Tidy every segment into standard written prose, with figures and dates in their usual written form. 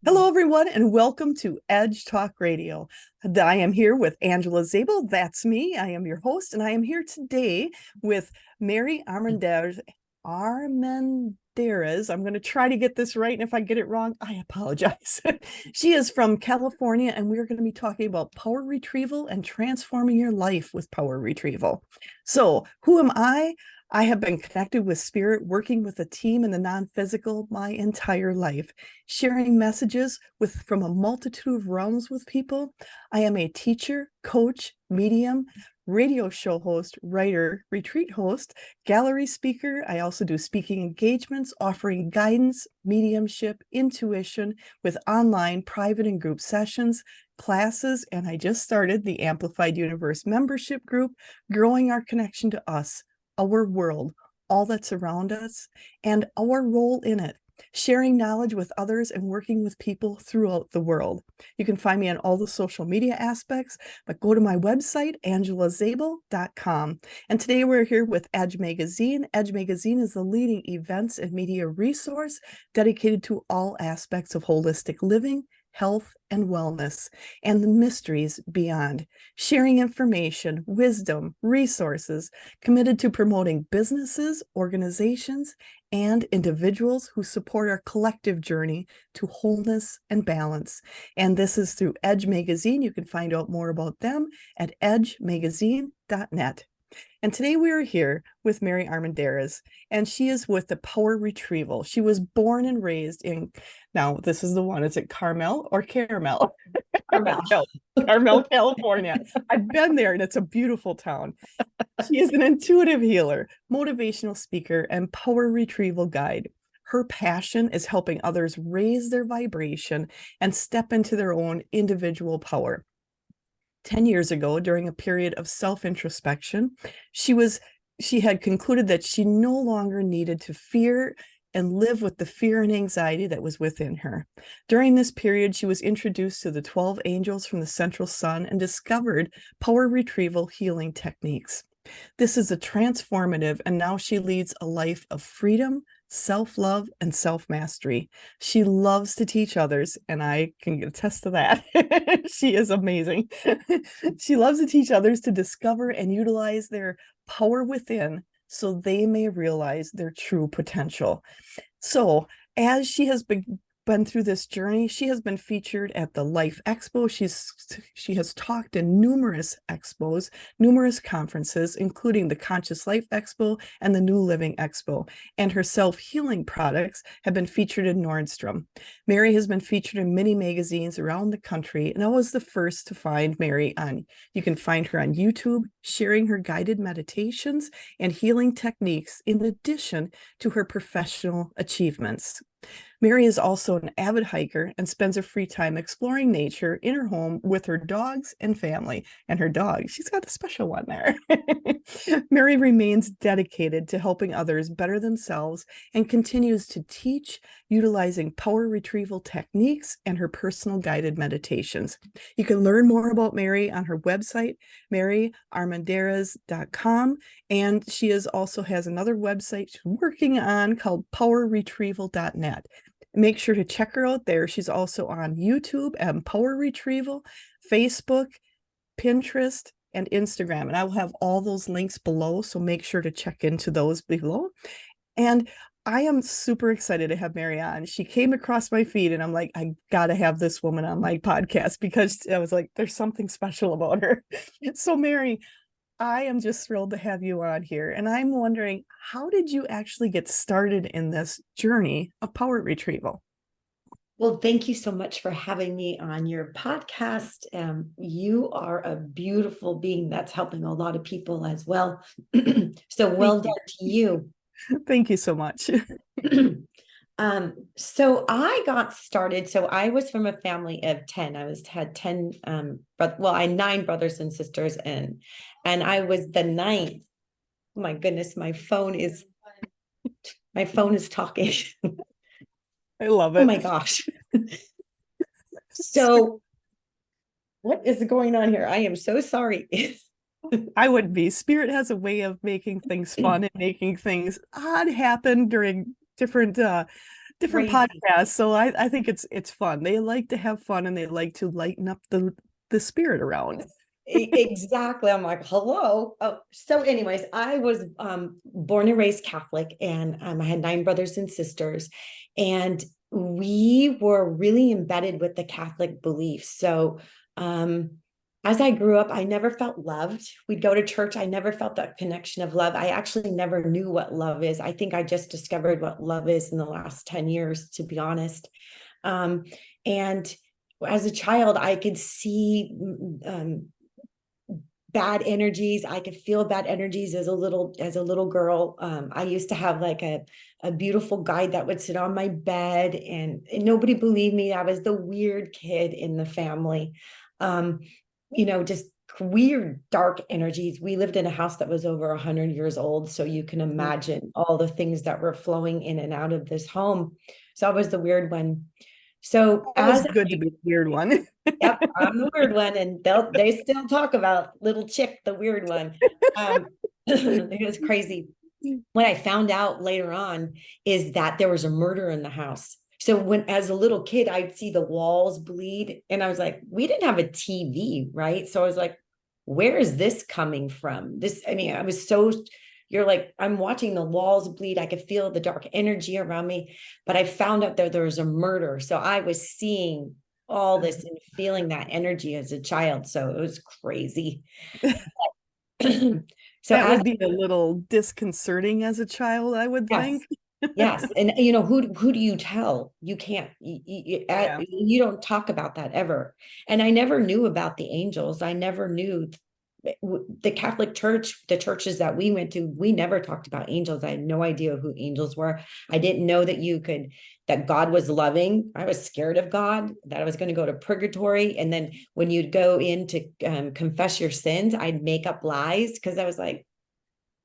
Hello, everyone, and welcome to Edge Talk Radio. I am here with Angela Zabel. That's me. I am your host, and I am here today with Mary Armendarez. Armendarez. I'm going to try to get this right, and if I get it wrong, I apologize. She is from California, and we're going to be talking about power retrieval and transforming your life with power retrieval. So, who am I? I have been connected with spirit, working with a team in the non-physical my entire life, sharing messages from a multitude of realms with people. I am a teacher, coach, medium, radio show host, writer, retreat host, gallery speaker. I also do speaking engagements, offering guidance, mediumship, intuition with online, private, and group sessions, classes, and I just started the Amplified Universe membership group, growing our connection to us, our world, all that's around us, and our role in it, sharing knowledge with others and working with people throughout the world. You can find me on all the social media aspects, but go to my website, angelazabel.com. And today we're here with Edge Magazine. Edge Magazine is the leading events and media resource dedicated to all aspects of holistic living, health, and wellness, and the mysteries beyond, sharing information, wisdom, resources, committed to promoting businesses, organizations, and individuals who support our collective journey to wholeness and balance. And this is through Edge Magazine. You can find out more about them at edgemagazine.net. And today we are here with Mary Armendarez, and she is with the Power-retrieval. She was born and raised in, now this is the one, is it Carmel or Caramel? Carmel. Carmel, California. I've been there and it's a beautiful town. She is an intuitive healer, motivational speaker, and power-retrieval guide. Her passion is helping others raise their vibration and step into their own individual power. 10 years ago, during a period of self-introspection, she had concluded that she no longer needed to fear and live with the fear and anxiety that was within her. During this period, she was introduced to the 12 angels from the central sun and discovered power retrieval healing techniques. This is a transformative, and now she leads a life of freedom, self-love, and self-mastery. She loves to teach others, and I can attest to that. She is amazing. She loves to teach others to discover and utilize their power within so they may realize their true potential. So, as she has been through this journey, she has been featured at the Life Expo. She has talked in numerous expos, numerous conferences, including the Conscious Life Expo and the New Living Expo. And her self-healing products have been featured in Nordstrom. Mary has been featured in many magazines around the country, and I was the first to find Mary on. You can find her on YouTube, sharing her guided meditations and healing techniques in addition to her professional achievements. Mary is also an avid hiker and spends her free time exploring nature in her home with her dogs and family. And her dog, she's got a special one there. Mary remains dedicated to helping others better themselves and continues to teach utilizing power retrieval techniques and her personal guided meditations. You can learn more about Mary on her website, maryarmendarez.com. And she also has another website she's working on called power-retrieval.net. Make sure to check her out there. She's also on YouTube and Power Retrieval, Facebook, Pinterest, and Instagram. And I will have all those links below, so make sure to check into those below. And I am super excited to have Mary on. She came across my feed and I'm like, I gotta have this woman on my podcast, because I was like, there's something special about her. So Mary, I am just thrilled to have you on here. And I'm wondering, how did you actually get started in this journey of power retrieval? Well, thank you so much for having me on your podcast. You are a beautiful being that's helping a lot of people as well. So well done to you. Thank you so much. So I got started. So I was from a family of 10. Had 10, but I had 9 brothers and sisters, and I was the 9th. Oh my goodness, my phone is talking. I love it. Oh my gosh. So what is going on here? I am so sorry. I would be. Spirit has a way of making things fun and making things odd happen during different different Crazy. podcasts. So I think it's fun. They like to have fun and they like to lighten up the spirit around. Exactly. I'm like, hello. Oh, so anyways, I was born and raised Catholic, and I had 9 brothers and sisters, and we were really embedded with the Catholic beliefs. So as I grew up, I never felt loved. We'd go to church. I never felt that connection of love. I actually never knew what love is. I think I just discovered what love is in the last 10 years, to be honest. And as a child, I could see bad energies. I could feel bad energies as a little girl. I used to have like a beautiful guide that would sit on my bed, and nobody believed me. I was the weird kid in the family. Just weird dark energies. We lived in a house that was over 100 years old, so you can imagine all the things that were flowing in and out of this home. So I was the weird one. So Always as good to be the weird one. Yep, I'm the weird one, and they still talk about little Chick, the weird one. It was crazy. What I found out later on is that there was a murder in the house. So when, as a little kid, I'd see the walls bleed, and I was like, we didn't have a TV, right? So I was like, where is this coming from? I mean, I was so, you're like, I'm watching the walls bleed. I could feel the dark energy around me, but I found out that there was a murder. So I was seeing all this and feeling that energy as a child. So it was crazy. So That as would be a little disconcerting as a child, I would Yes. think. Yes. And who do you tell? You can't, Yeah. you don't talk about that ever. And I never knew about the angels. I never knew the Catholic Church, the churches that we went to, we never talked about angels. I had no idea who angels were. I didn't know that God was loving. I was scared of God, that I was going to go to purgatory. And then when you'd go in to confess your sins, I'd make up lies because I was like,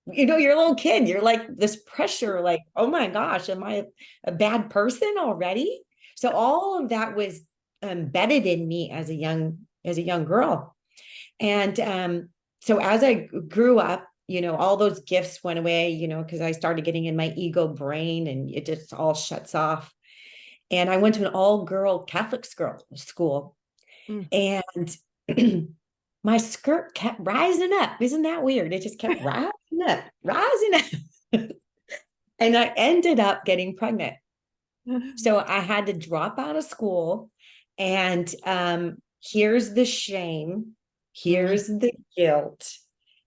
you're a little kid. You're like this pressure, like, oh my gosh, am I a bad person already? So all of that was embedded in me as a young girl. And so as I grew up, all those gifts went away, because I started getting in my ego brain and it just all shuts off. And I went to an all-girl Catholic school. Mm. And my skirt kept rising up. Isn't that weird? It just kept rising up, rising up. And I ended up getting pregnant. So I had to drop out of school. And here's the shame. Here's the guilt.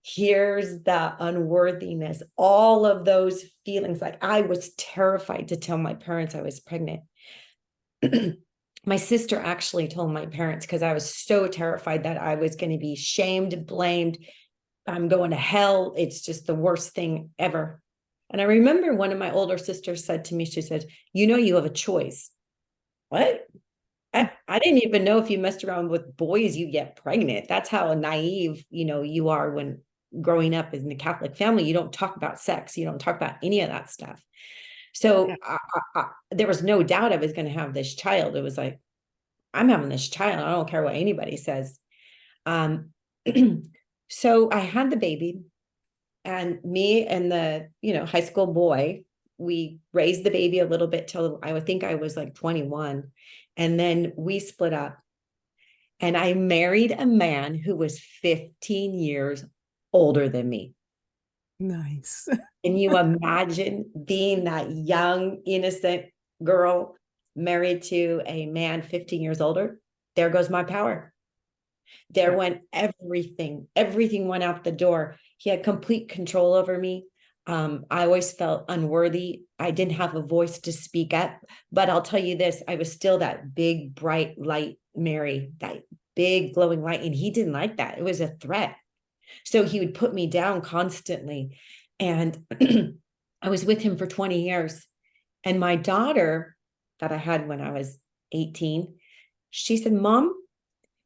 Here's the unworthiness. All of those feelings. Like I was terrified to tell my parents I was pregnant. My sister actually told my parents because I was so terrified that I was going to be shamed, blamed. I'm going to hell. It's just the worst thing ever. And I remember one of my older sisters said to me, she said, you have a choice. What? I didn't even know if you messed around with boys, you get pregnant. That's how naive, you are when growing up in the Catholic family. You don't talk about sex. You don't talk about any of that stuff. So there was no doubt I was going to have this child. It was like, I'm having this child. I don't care what anybody says. So I had the baby, and me and the, high school boy, we raised the baby a little bit till I would think I was like 21. And then we split up, and I married a man who was 15 years older than me. Nice. Can you imagine being that young, innocent girl married to a man 15 years older? There goes my power. There went everything. Everything went out the door. He had complete control over me. I always felt unworthy. I didn't have a voice to speak up. But I'll tell you this, I was still that big, bright light, Mary, that big glowing light. And he didn't like that. It was a threat. So he would put me down constantly. And I was with him for 20 years. And my daughter that I had when I was 18, she said, Mom,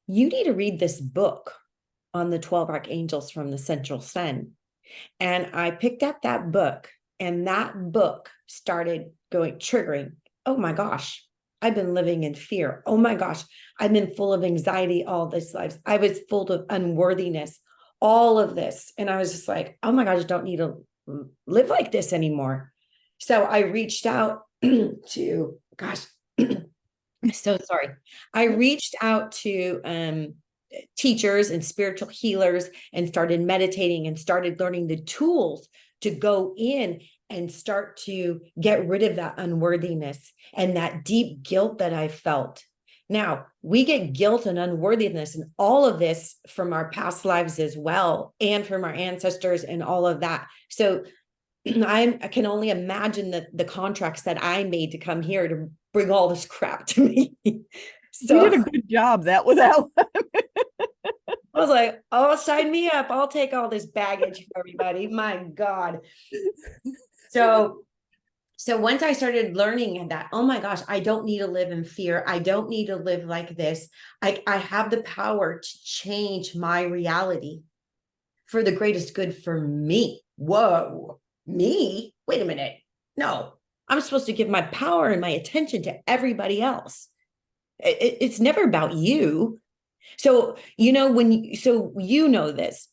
you need to read this book on the 12 Archangels from the Central Sun. And I picked up that book, and that book started triggering. Oh my gosh, I've been living in fear. Oh my gosh, I've been full of anxiety all this life. I was full of unworthiness, all of this. And I was just like, oh my gosh, I don't need to live like this anymore. So I reached out to, gosh, so sorry. I reached out to teachers and spiritual healers and started meditating and started learning the tools to go in and start to get rid of that unworthiness and that deep guilt that I felt. Now, we get guilt and unworthiness and all of this from our past lives as well, and from our ancestors and all of that. So I can only imagine the contracts that I made to come here to bring all this crap to me. So you did a good job that without. I was like, oh, sign me up. I'll take all this baggage for everybody. My God. So once I started learning that, oh my gosh, I don't need to live in fear. I don't need to live like this. I have the power to change my reality for the greatest good for me. Whoa, me? Wait a minute. No, I'm supposed to give my power and my attention to everybody else. It's never about you. So, you know this,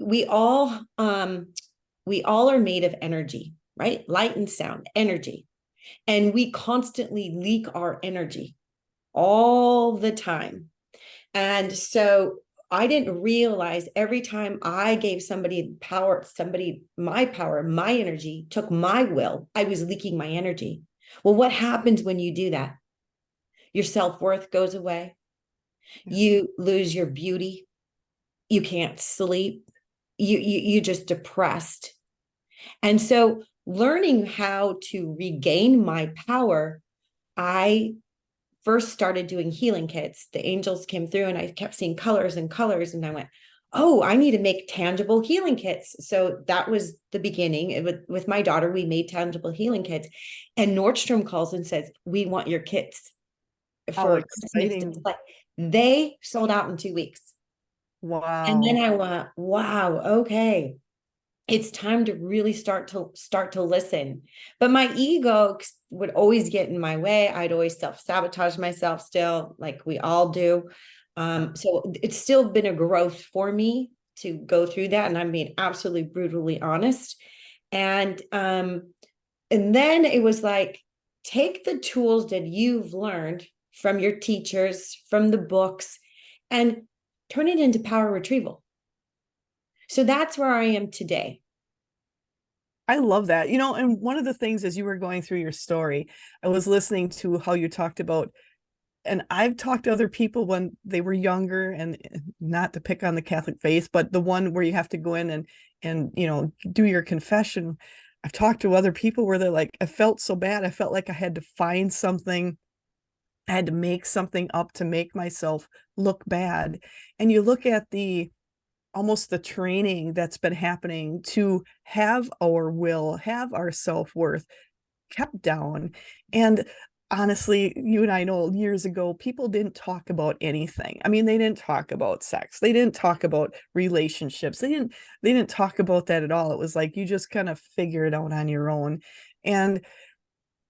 we all are made of energy, right? Light and sound, energy. And we constantly leak our energy all the time. And so I didn't realize every time I gave somebody power, my power, my energy, took my will, I was leaking my energy. Well, what happens when you do that? Your self-worth goes away. You lose your beauty. You can't sleep. You just depressed. And so learning how to regain my power, I first started doing healing kits. The angels came through and I kept seeing colors and colors. And I went, oh, I need to make tangible healing kits. So that was the beginning. With my daughter, we made tangible healing kits. And Nordstrom calls and says, we want your kits for Christmas display. They sold out in 2 weeks. Wow. And then I went, wow, okay. It's time to really start to listen. But my ego would always get in my way. I'd always self-sabotage myself still, like we all do. So it's still been a growth for me to go through that. And I'm being absolutely brutally honest. And then it was like, take the tools that you've learned from your teachers, from the books, and turn it into power retrieval. So that's where I am today. I love that. And one of the things as you were going through your story, I was listening to how you talked about, and I've talked to other people when they were younger, and not to pick on the Catholic faith, but the one where you have to go in and do your confession. I've talked to other people where they're like, I felt so bad. I felt like I had to find something. I had to make something up to make myself look bad. And you look at almost the training that's been happening to have our will, have our self-worth kept down. And honestly, you and I know years ago, people didn't talk about anything. I mean, they didn't talk about sex. They didn't talk about relationships. They didn't talk about that at all. It was like, you just kind of figure it out on your own. And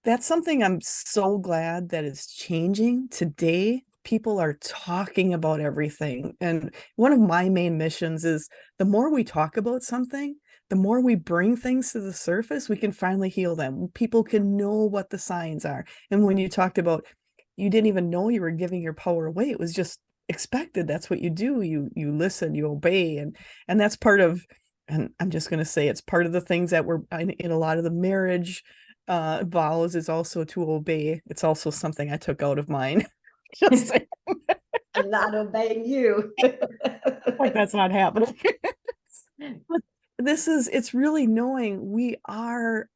that's something I'm so glad that is changing today. People are talking about everything. And one of my main missions is the more we talk about something, the more we bring things to the surface, we can finally heal them. People can know what the signs are. And when you talked about, you didn't even know you were giving your power away. It was just expected. That's what you do. You listen, you obey. And that's part of, and I'm just going to say, it's part of the things that were in a lot of the marriage vows is also to obey. It's also something I took out of mine. Just saying. I'm not obeying you. Like that's not happening. But it's really knowing we are,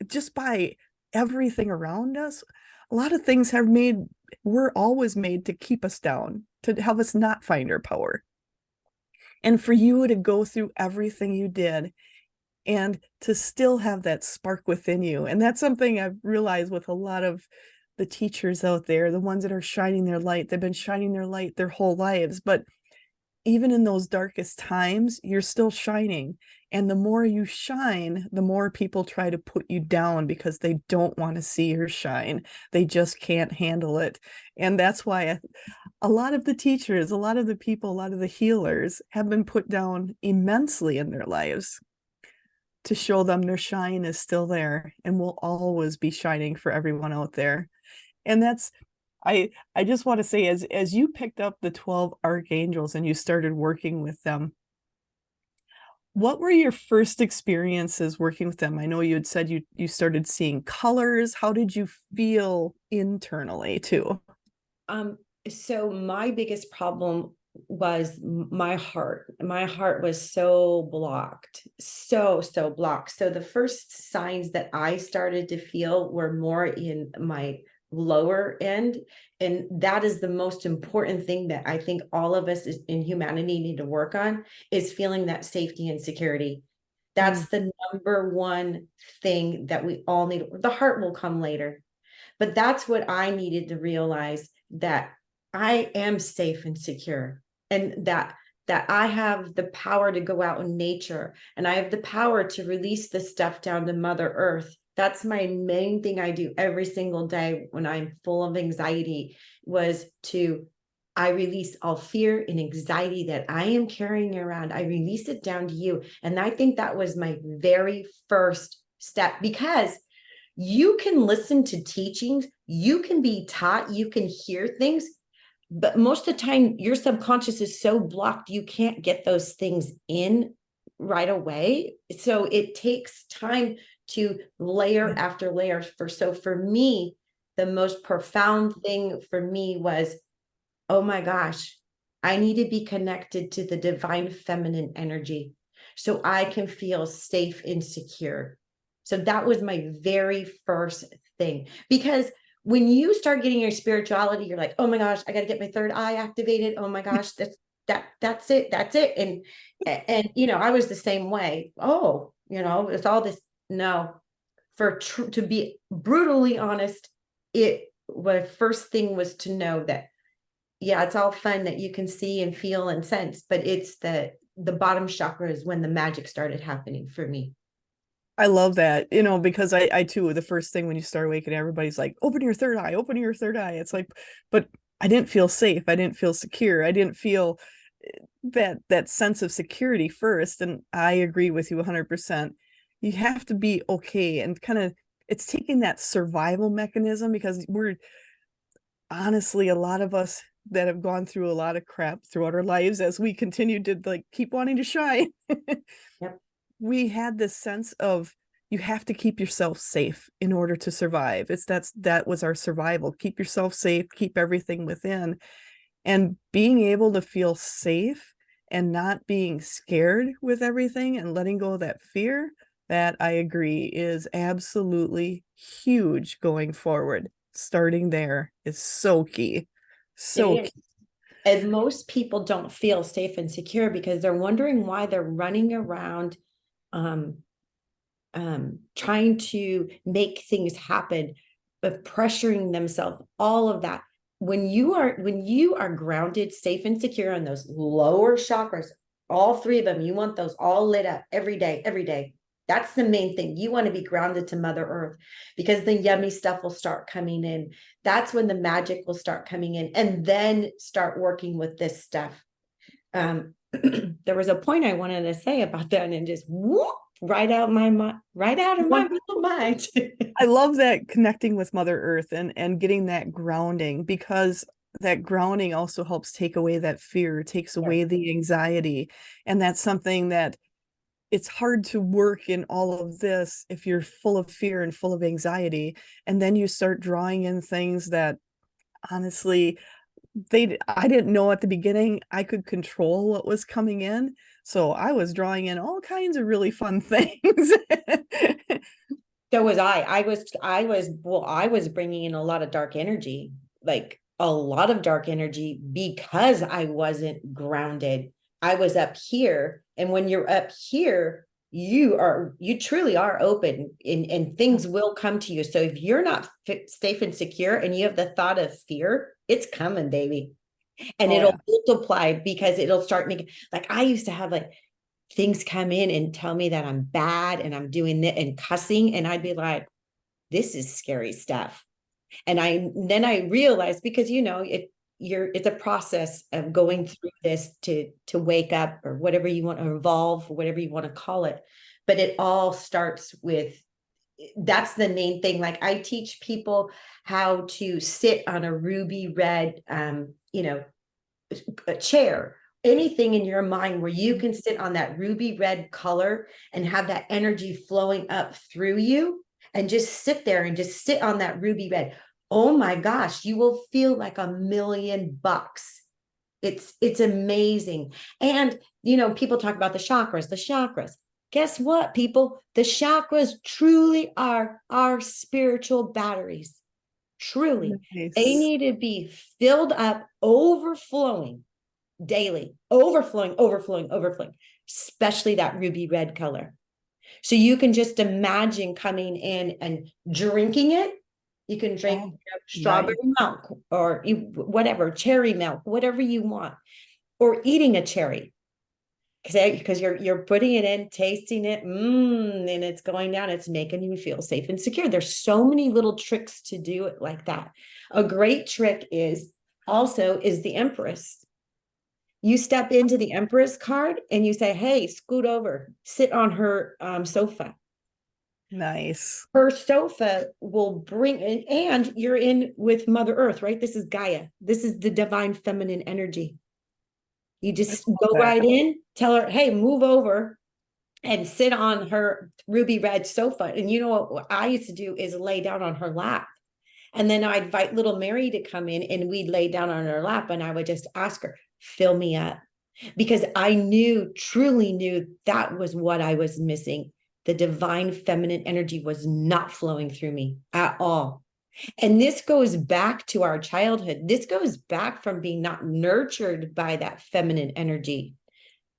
just by everything around us, a lot of things we're always made to keep us down, to help us not find our power. And for you to go through everything you did and to still have that spark within you. And that's something I've realized with a lot of the teachers out there, the ones that are shining their light. They've been shining their light their whole lives, but even in those darkest times, you're still shining. And the more you shine, the more people try to put you down because they don't want to see your shine. They just can't handle it. And that's why a lot of the teachers, a lot of the people, a lot of the healers have been put down immensely in their lives. to show them their shine is still there and will always be shining for everyone out there. And that's, I just want to say, as you picked up the 12 archangels and you started working with them, what were your first experiences working with them? I know you had said you started seeing colors. How did you feel internally too? Um, so my biggest problem was my heart. My heart was so blocked, so blocked. So the first signs that I started to feel were more in my lower end. And that is the most important thing that I think all of us in humanity need to work on, is feeling that safety and security. That's the number one thing that we all need. The heart will come later. But that's what I needed to realize, that I am safe and secure, and that I have the power to go out in nature, and I have the power to release this stuff down to Mother Earth. That's my main thing I do every single day when I'm full of anxiety, was to I release all fear and anxiety that I am carrying around. I release it down to you. And I think that was my very first step, because you can listen to teachings, you can be taught, you can hear things, but most of the time your subconscious is so blocked, you can't get those things in right away. So it takes time to layer after layer. So for me, the most profound thing for me was, oh my gosh, I need to be connected to the divine feminine energy so I can feel safe and secure. So that was my very first thing. Because when you start getting your spirituality, you're like, oh my gosh, I got to get my third eye activated. Oh my gosh, that's it. That's it. And I was the same way. Oh, it's all this. No, to be brutally honest, the first thing was to know that, yeah, it's all fun that you can see and feel and sense, but it's the bottom chakra is when the magic started happening for me. I love that, because I too, the first thing when you start waking, everybody's like, open your third eye, open your third eye. It's like, but I didn't feel safe. I didn't feel secure. I didn't feel that sense of security first. And I agree with you 100%. You have to be okay, and kind of, it's taking that survival mechanism, because we're honestly, a lot of us that have gone through a lot of crap throughout our lives, as we continue to like keep wanting to shine. Yep. We had this sense of, you have to keep yourself safe in order to survive. That was our survival. Keep yourself safe, keep everything within. And being able to feel safe and not being scared with everything and letting go of that fear, that I agree is absolutely huge going forward. Starting there is so key. It So is. key. And most people don't feel safe and secure because they're wondering why they're running around um, trying to make things happen, but pressuring themselves, all of that. When you are grounded, safe and secure on those lower chakras, all three of them, you want those all lit up every day, every day. That's the main thing. You want to be grounded to Mother Earth, because the yummy stuff will start coming in. That's when the magic will start coming in, and then start working with this stuff. There was a point I wanted to say about that, and just whoop, right out of my mind. I love that, connecting with Mother Earth and getting that grounding, because that grounding also helps take away that fear, takes away the anxiety. And that's something that it's hard to work in all of this if you're full of fear and full of anxiety. And then you start drawing in things that honestly, I didn't know at the beginning I could control what was coming in. So I was drawing in all kinds of really fun things. So was I. I was bringing in a lot of dark energy, like a lot of dark energy, because I wasn't grounded. I was up here. And when you're up here, you truly are open, and things will come to you. So if you're not safe and secure and you have the thought of fear, it's coming, baby. And it'll multiply, because it'll start making, like, I used to have like things come in and tell me that I'm bad and I'm doing it and cussing. And I'd be like, this is scary stuff. And then I realized, because, it's a process of going through this to wake up, or whatever you want to evolve, or whatever you want to call it. but it all starts with, that's the main thing. Like I teach people how to sit on a ruby red, a chair, anything in your mind where you can sit on that ruby red color and have that energy flowing up through you, and just sit there and just sit on that ruby red. Oh my gosh, you will feel like $1,000,000. It's amazing. And people talk about the chakras. Guess what, people? The chakras truly are our spiritual batteries. Truly. They Nice. need to be filled up, overflowing daily, overflowing, especially that ruby red color. So you can just imagine coming in and drinking it. You can drink strawberry Nice. milk or whatever, cherry milk, whatever you want, or eating a cherry, because you're putting it in, tasting it, and it's going down. It's making you feel safe and secure. There's so many little tricks to do it like that. A great trick is the Empress. You step into the Empress card and you say, hey, scoot over, sit on her sofa. Nice. Her sofa will bring in, and you're in with Mother Earth, right? This is Gaia. This is the divine feminine energy. You just go right in, tell her, hey, move over and sit on her ruby red sofa. And you know what I used to do is lay down on her lap. And then I'd invite little Mary to come in and we'd lay down on her lap and I would just ask her, fill me up. Because I truly knew that was what I was missing. The divine feminine energy was not flowing through me at all. And this goes back to our childhood. This goes back from being not nurtured by that feminine energy.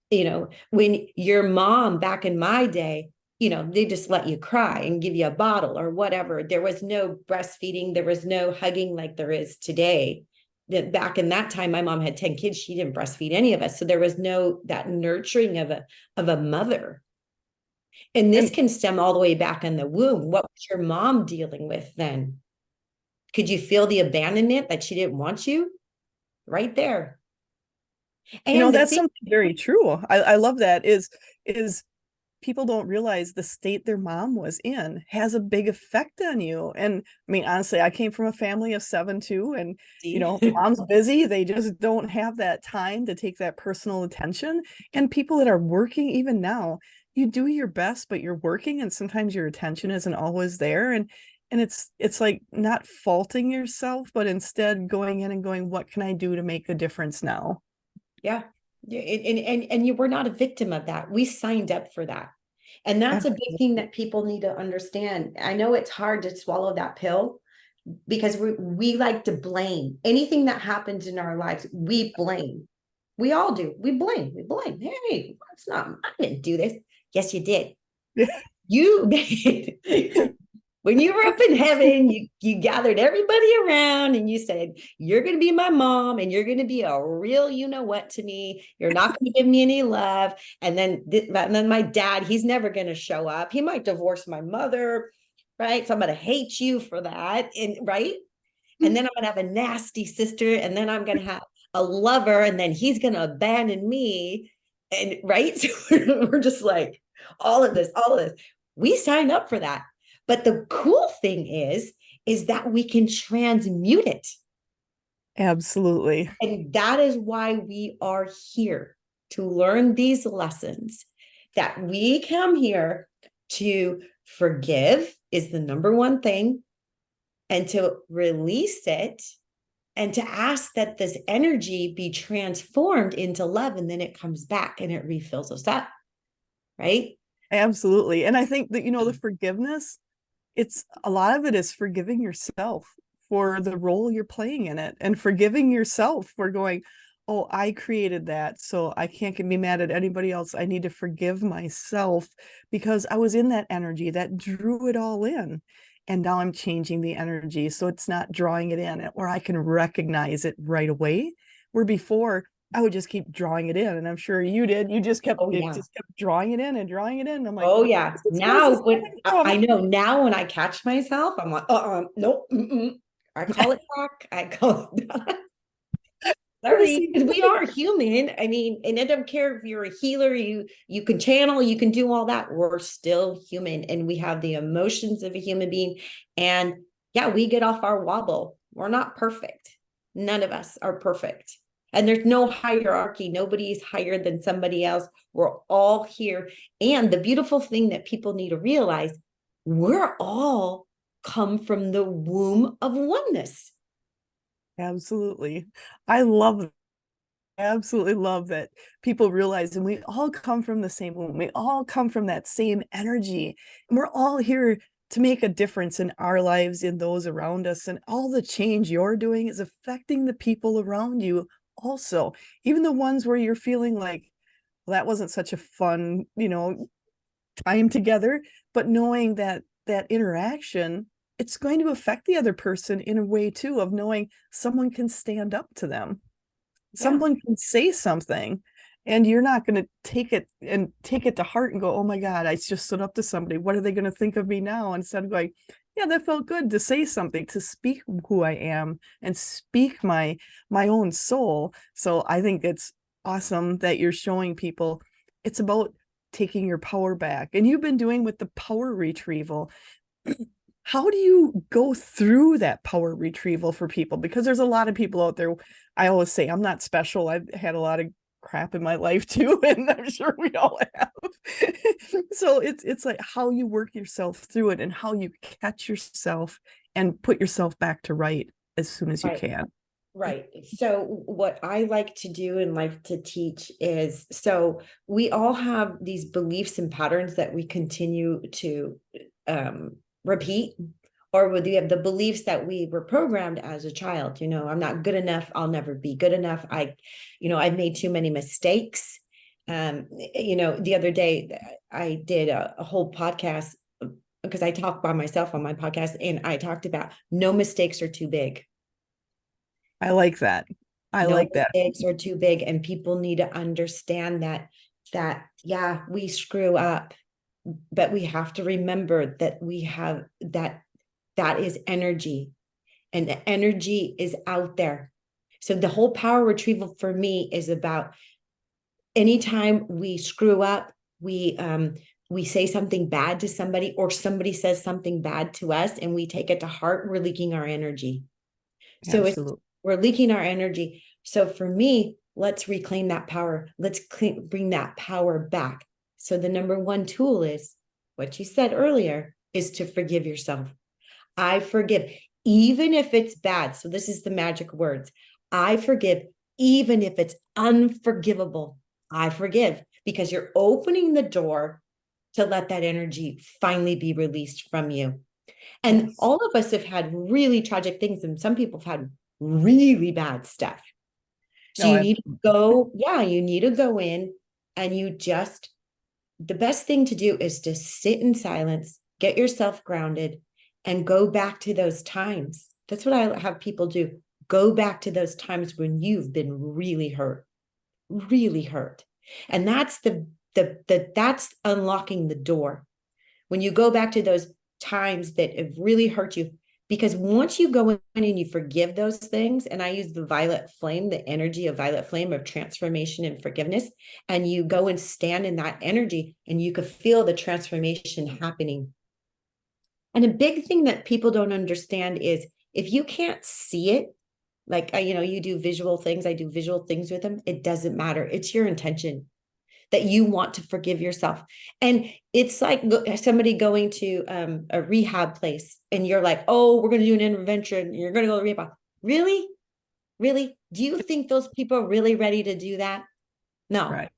When your mom back in my day, they just let you cry and give you a bottle or whatever. There was no breastfeeding. There was no hugging like there is today. That back in that time, my mom had 10 kids. She didn't breastfeed any of us. So there was no that nurturing of a mother. And this can stem all the way back in the womb. What was your mom dealing with then? Could you feel the abandonment that she didn't want you? Right there. And That's something very true. I love that is people don't realize the state their mom was in has a big effect on you. And I mean, honestly, I came from a family of 7 too. And, mom's busy. They just don't have that time to take that personal attention. And people that are working even now, you do your best, but you're working and sometimes your attention isn't always there. And it's like not faulting yourself, but instead going in and going, what can I do to make a difference now? Yeah. And you were not a victim of that. We signed up for that. And that's a big thing that people need to understand. I know it's hard to swallow that pill because we like to blame anything that happens in our lives. We blame. We all do. We blame. Hey, it's not, I didn't do this. Yes, you did. You did. When you were up in heaven, you gathered everybody around and you said, you're going to be my mom and you're going to be a real, what to me. You're not going to give me any love. And then my dad, he's never going to show up. He might divorce my mother, right? So I'm going to hate you for that. And right. And then I'm going to have a nasty sister. And then I'm going to have a lover. And then he's going to abandon me. And right. So we're just like, all of this. We signed up for that. But the cool thing is that we can transmute it. Absolutely. And that is why we are here, to learn these lessons, that we come here to forgive is the number one thing, and to release it, and to ask that this energy be transformed into love, and then it comes back and it refills us up, right? Absolutely. And I think that, the forgiveness, it's a lot of it is forgiving yourself for the role you're playing in it, and forgiving yourself for going, oh, I created that, so I can't be mad at anybody else. I need to forgive myself because I was in that energy that drew it all in. And now I'm changing the energy so it's not drawing it in, or I can recognize it right away. Where before I would just keep drawing it in, and I'm sure you did. You just kept just kept drawing it in and drawing it in. I'm like, oh yeah. Now when I from? know, now when I catch myself, I'm like, nope. I call it back. I call it back. Sorry, because we are human. I mean, and I don't care if you're a healer, you can channel, you can do all that. We're still human and we have the emotions of a human being. And yeah, we get off our wobble. We're not perfect. None of us are perfect. And there's no hierarchy. Nobody is higher than somebody else. We're all here. And the beautiful thing that people need to realize, we're all come from the womb of oneness. Absolutely. I love absolutely love that people realize, and we all come from the same womb. We all come from that same energy, and we're all here to make a difference in our lives, in those around us, and all the change you're doing is affecting the people around you also, even the ones where you're feeling like, well, that wasn't such a fun, time together, but knowing that that interaction, it's going to affect the other person in a way too, of knowing someone can stand up to them, Yeah. someone can say something, and you're not going to take it to heart and go, oh my God, I just stood up to somebody, what are they going to think of me now? Instead of going, yeah, that felt good to say something, to speak who I am and speak my own soul. So I think it's awesome that you're showing people it's about taking your power back, and you've been doing with the power retrieval. How do you go through that power retrieval for people? Because there's a lot of people out there. I always say I'm not special. I've had a lot of crap in my life too, and I'm sure we all have. So it's like how you work yourself through it and how you catch yourself and put yourself back to right as soon as you Right. can. Right. So what I like to do and like to teach is, so we all have these beliefs and patterns that we continue to repeat, or we have the beliefs that we were programmed as a child. I'm not good enough. I'll never be good enough. I've made too many mistakes. The other day I did a whole podcast because I talk by myself on my podcast, and I talked about no mistakes are too big. I like that. I No like that. mistakes are too big, and people need to understand that yeah, we screw up, but we have to remember that we have that is energy, and the energy is out there. So the whole power retrieval for me is about anytime we screw up, we say something bad to somebody, or somebody says something bad to us and we take it to heart, we're leaking our energy. So Absolutely. we're leaking our energy. So for me, let's reclaim that power. Let's bring that power back. So the number one tool is what you said earlier, is to forgive yourself. I forgive, even if it's bad. So this is the magic words. I forgive, even if it's unforgivable. I forgive, because you're opening the door to let that energy finally be released from you. And Yes. all of us have had really tragic things, and some people have had really bad stuff. So No, you I need to go, yeah, you need to go in, and the best thing to do is to sit in silence, get yourself grounded, and go back to those times. That's what I have people do. Go back to those times when you've been really hurt, really hurt. And that's that's unlocking the door. When you go back to those times that have really hurt you, because once you go in and you forgive those things, and I use the violet flame, the energy of violet flame of transformation and forgiveness, and you go and stand in that energy, and you can feel the transformation happening. And a big thing that people don't understand is, if you can't see it, like you do visual things, I do visual things with them, it doesn't matter. It's your intention that you want to forgive yourself. And it's like somebody going to a rehab place, and you're like, oh, we're going to do an intervention, you're going to go to rehab. Really? Really? Do you think those people are really ready to do that? No. right.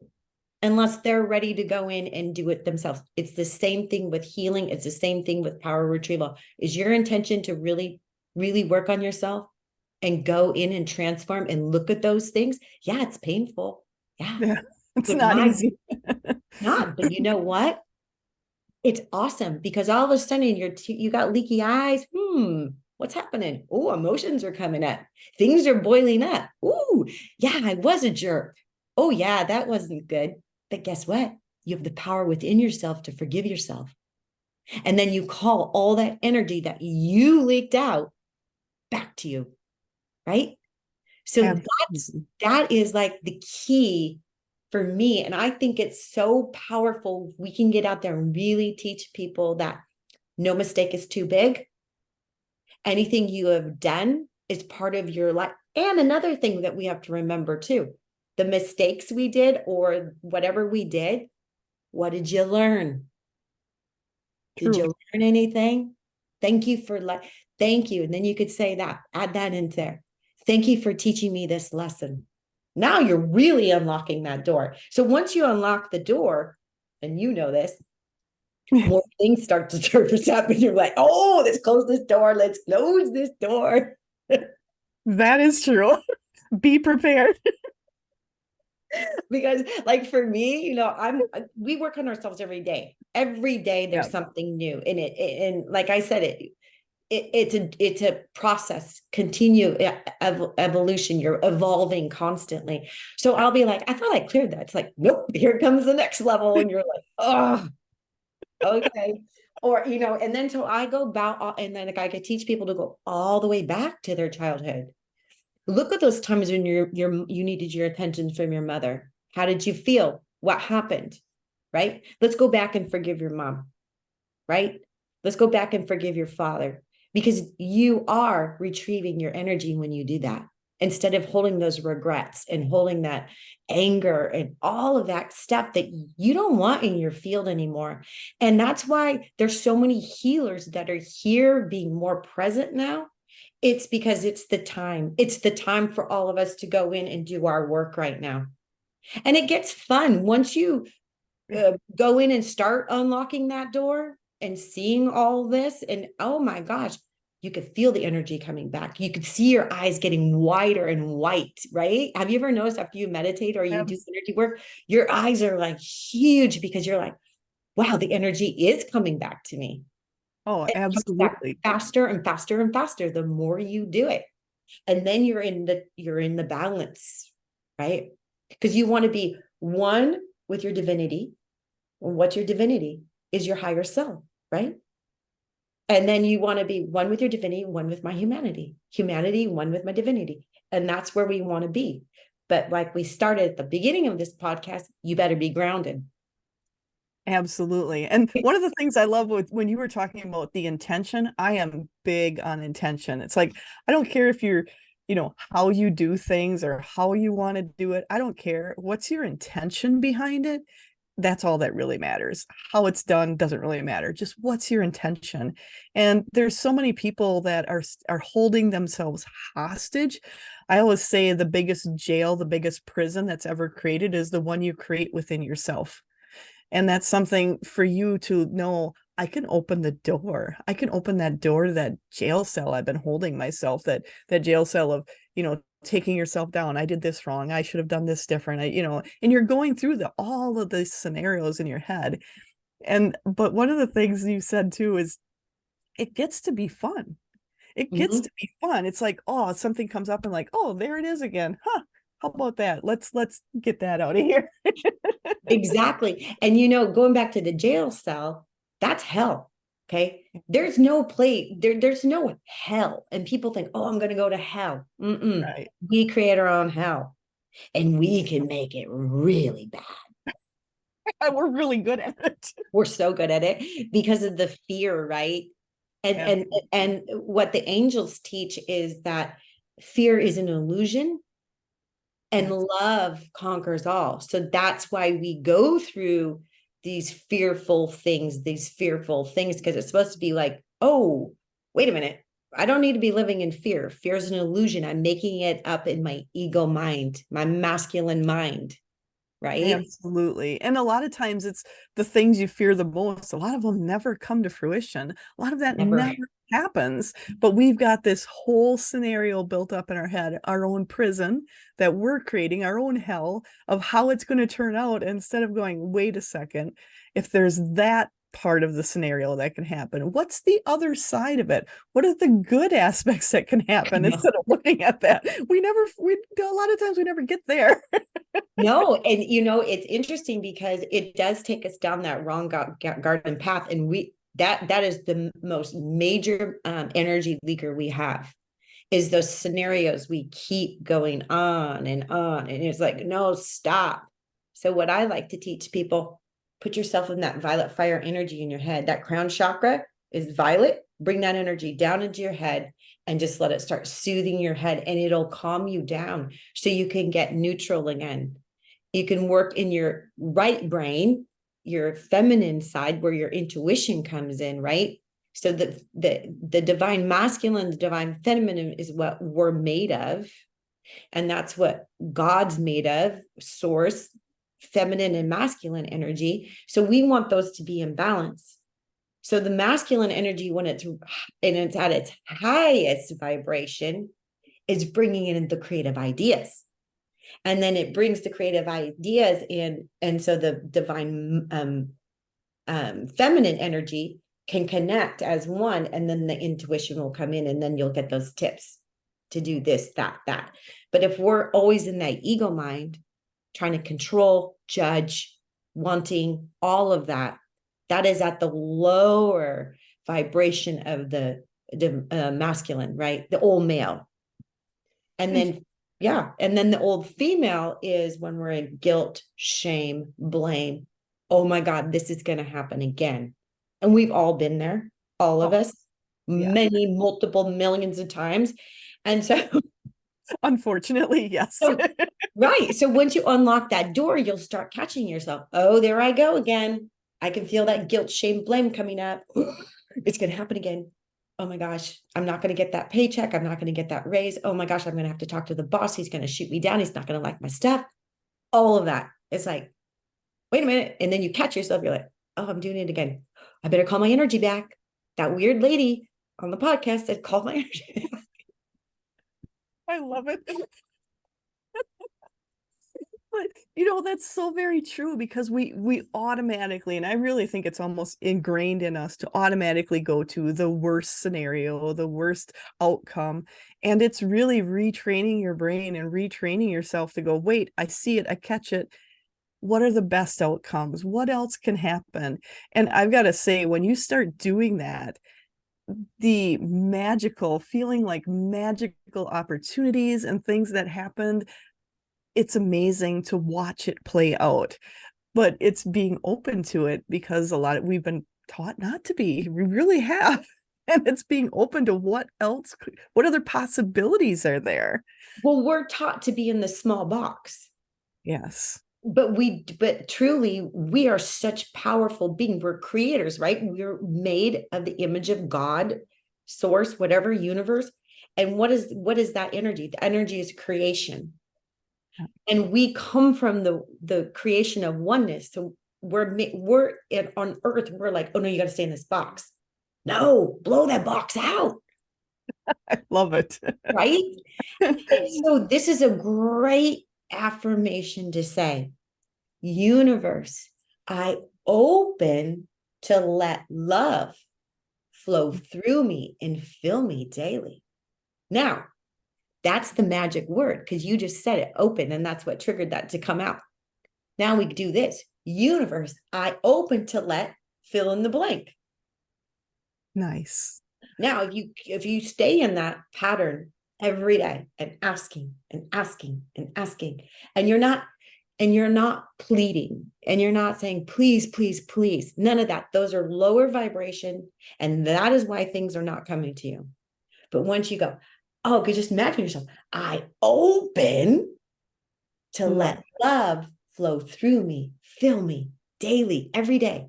Unless they're ready to go in and do it themselves. It's the same thing with healing. It's the same thing with power retrieval. Is your intention to really, really work on yourself and go in and transform and look at those things? Yeah, it's painful. Yeah. Yeah. It's But not easy. but you know what? It's awesome, because all of a sudden you got leaky eyes. What's happening? Oh, emotions are coming up. Things are boiling up. Oh, yeah, I was a jerk. Oh, yeah, that wasn't good. But guess what? You have the power within yourself to forgive yourself. And then you call all that energy that you leaked out back to you, right? So Absolutely. that is like the key for me. And I think it's so powerful. We can get out there and really teach people that no mistake is too big. Anything you have done is part of your life. And another thing that we have to remember too, the mistakes we did or whatever we did, what did you learn? Did True. you learn anything? Thank you for thank you. And then you could say that, add that in there. Thank you for teaching me this lesson. Now you're really unlocking that door. So once you unlock the door, and you know this, more things start to surface up, and you're like, oh, let's close this door. Let's close this door. That is true. Be prepared. Because like for me, we work on ourselves every day. Every day there's Yeah. something new in it. And like I said, it's a process, continue evolution. You're evolving constantly. So I'll be like, I thought I cleared that. It's like, nope, here comes the next level. And you're like, oh, okay. Or, and then so I go about, and then like I could teach people to go all the way back to their childhood. Look at those times when you needed your attention from your mother. How did you feel? What happened? Right? Let's go back and forgive your mom. Right? Let's go back and forgive your father, because you are retrieving your energy when you do that, instead of holding those regrets and holding that anger and all of that stuff that you don't want in your field anymore. And that's why there's so many healers that are here being more present now. It's because it's the time. It's the time for all of us to go in and do our work right now. And it gets fun once you go in and start unlocking that door and seeing all this. And oh my gosh, you could feel the energy coming back. You could see your eyes getting wider and white, right? Have you ever noticed after you meditate or you do energy work, your eyes are like huge because you're like, wow, the energy is coming back to me. Oh, It comes back absolutely. faster and faster and faster the more you do it. And then you're in the balance, right? Because you want to be one with your divinity. What's your divinity? Is your higher self, right? And then you want to be one with your divinity, one with my humanity, one with my divinity. And that's where we want to be. But like we started at the beginning of this podcast, you better be grounded. Absolutely. And one of the things I love with when you were talking about the intention, I am big on intention. It's like, I don't care if you're, how you do things or how you want to do it. I don't care. What's your intention behind it? That's all that really matters. How it's done doesn't really matter. Just what's your intention? And there's so many people that are holding themselves hostage. I always say the biggest jail, the biggest prison that's ever created is the one you create within yourself. And that's something for you to know. I can open the door. I can open that door to that jail cell I've been holding myself, that jail cell of, taking yourself down. I did this wrong. I should have done this different. And you're going through all of these scenarios in your head. But one of the things you said too is it gets to be fun. It gets Mhm. to be fun. It's like, oh, something comes up and like, oh, there it is again. Huh. How about that? Let's get that out of here. Exactly. And going back to the jail cell, that's hell. Okay. There's no there's no hell. And people think, oh, I'm going to go to hell. Right. We create our own hell, and we can make it really bad. We're really good at it. We're so good at it because of the fear, right? And and Absolutely. and what the angels teach is that fear is an illusion and Yes. love conquers all. So that's why we go through these fearful things, because it's supposed to be like, oh, wait a minute. I don't need to be living in fear. Fear is an illusion. I'm making it up in my ego mind, my masculine mind, right? Absolutely. And a lot of times it's the things you fear the most. A lot of them never come to fruition. A lot of that Never. never happens. But we've got this whole scenario built up in our head, our own prison that we're creating, our own hell of how it's going to turn out. Instead of going, wait a second, if there's that part of the scenario that can happen, what's the other side of it? What are the good aspects that can happen? No. Instead of looking at that, we a lot of times we never get there. No, and it's interesting because it does take us down that wrong garden path, and that is the most major energy leaker we have is those scenarios we keep going on, and it's like, no, stop. So what I like to teach people, put yourself in that violet fire energy in your head. That crown chakra is violet. Bring that energy down into your head and just let it start soothing your head, and it'll calm you down so you can get neutral again. You can work in your right brain, your feminine side, where your intuition comes in, right? So the divine masculine, the divine feminine is what we're made of. And that's what God's made of, source, feminine and masculine energy. So we want those to be in balance. So the masculine energy, when it's at its highest vibration, is bringing in the creative ideas. And then it brings the creative ideas in. And so the divine feminine energy can connect as one, and then the intuition will come in, and then you'll get those tips to do this, that. But if we're always in that ego mind, trying to control, judge, wanting all of that, that is at the lower vibration of the masculine, right? The old male. And then, yeah. And then the old female is when we're in guilt, shame, blame. Oh my God, this is going to happen again. And we've all been there, all of us, many, multiple millions of times. And so, unfortunately, yes. so, right. So once you unlock that door, you'll start catching yourself. Oh, there I go again. I can feel that guilt, shame, blame coming up. It's going to happen again. Oh my gosh, I'm not going to get that paycheck. I'm not going to get that raise. Oh my gosh, I'm going to have to talk to the boss. He's going to shoot me down. He's not going to like my stuff. All of that. It's like, wait a minute. And then you catch yourself. You're like, oh, I'm doing it again. I better call my energy back. That weird lady on the podcast that called my energy back. I love it. But that's so very true, because we automatically, and I really think it's almost ingrained in us to automatically go to the worst scenario, the worst outcome. And it's really retraining your brain and retraining yourself to go, wait, I see it, I catch it. What are the best outcomes? What else can happen? And I've got to say, when you start doing that, the magical feeling, like magical opportunities and things that happened, it's amazing to watch it play out. But it's being open to it, because we've been taught not to be. We really have. And it's being open to what else, what other possibilities are there. Well, we're taught to be in the small box. Yes. But truly, we are such powerful beings. We're creators, right? We're made of the image of God, source, whatever, universe. And what is that energy? The energy is creation. And we come from the creation of oneness. So we're on earth. We're like, oh no, you got to stay in this box. No, blow that box out. I love it. Right. And so this is a great affirmation to say, universe, I open to let love flow through me and fill me daily. Now, that's the magic word, because you just said it, open, and that's what triggered that to come out. Now we do this. Universe, I open to let fill in the blank. Nice. Now, if you stay in that pattern every day and asking and asking and asking, and you're not pleading, and you're not saying, please, please, please, none of that. Those are lower vibration. And that is why things are not coming to you. But once you go, oh, because just imagine yourself, I open to let love flow through me, fill me daily, every day.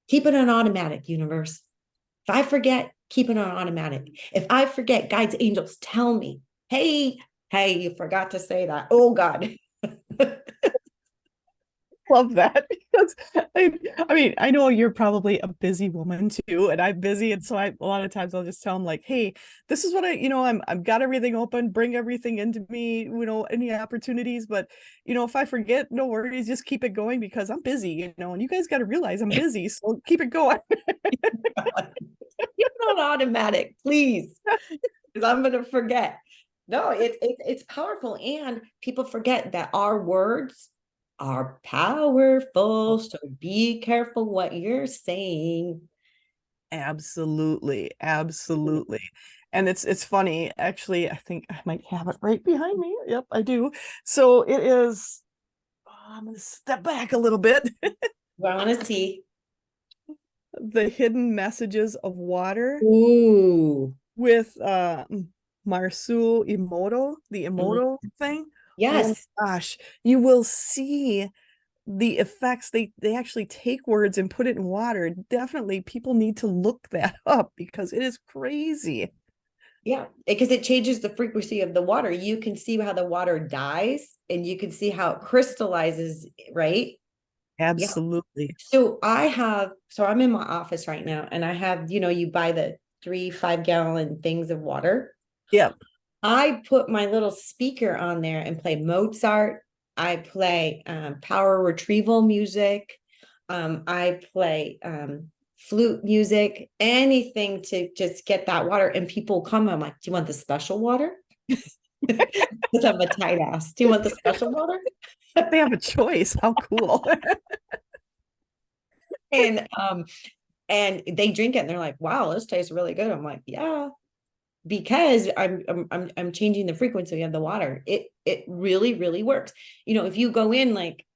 Keep it on automatic, universe. If I forget, keep it on automatic. If I forget, guides, angels, tell me, hey, you forgot to say that. Oh God. Love that, because I mean, I know you're probably a busy woman too, and I'm busy, and so a lot of times I'll just tell them, like, hey, this is what I've got everything open, bring everything into me, any opportunities, but if I forget, no worries, just keep it going, because I'm busy, and you guys got to realize I'm busy, so keep it going. Keep it on automatic, please, because I'm gonna forget. No, it's powerful, and people forget that our words are powerful. So be careful what you're saying. Absolutely. Absolutely. And it's funny. Actually, I think I might have it right behind me. Yep, I do. So it is, I'm going to step back a little bit. Well, I want to see. The Hidden Messages of Water Ooh. with Marsu Emoto, the Mhm. Emoto thing. Oh Yes. my gosh, you will see the effects. They actually take words and put it in water. Definitely people need to look that up because it is crazy. Yeah, because it changes the frequency of the water. You can see how the water dies and you can see how it crystallizes, right? Yeah. Absolutely. So I'm in my office right now and I have, you buy the 3 5 gallon things of water. Yep. I put my little speaker on there and play Mozart. I play Power-retrieval music. I play flute music, anything to just get that water. And people come, I'm like, do you want the special water? Because I'm a tight ass. Do you want the special water? They have a choice. How cool. And and they drink it and they're like, wow, this tastes really good. I'm like, yeah, because I'm changing the frequency of the water. It really, really works. If you go in like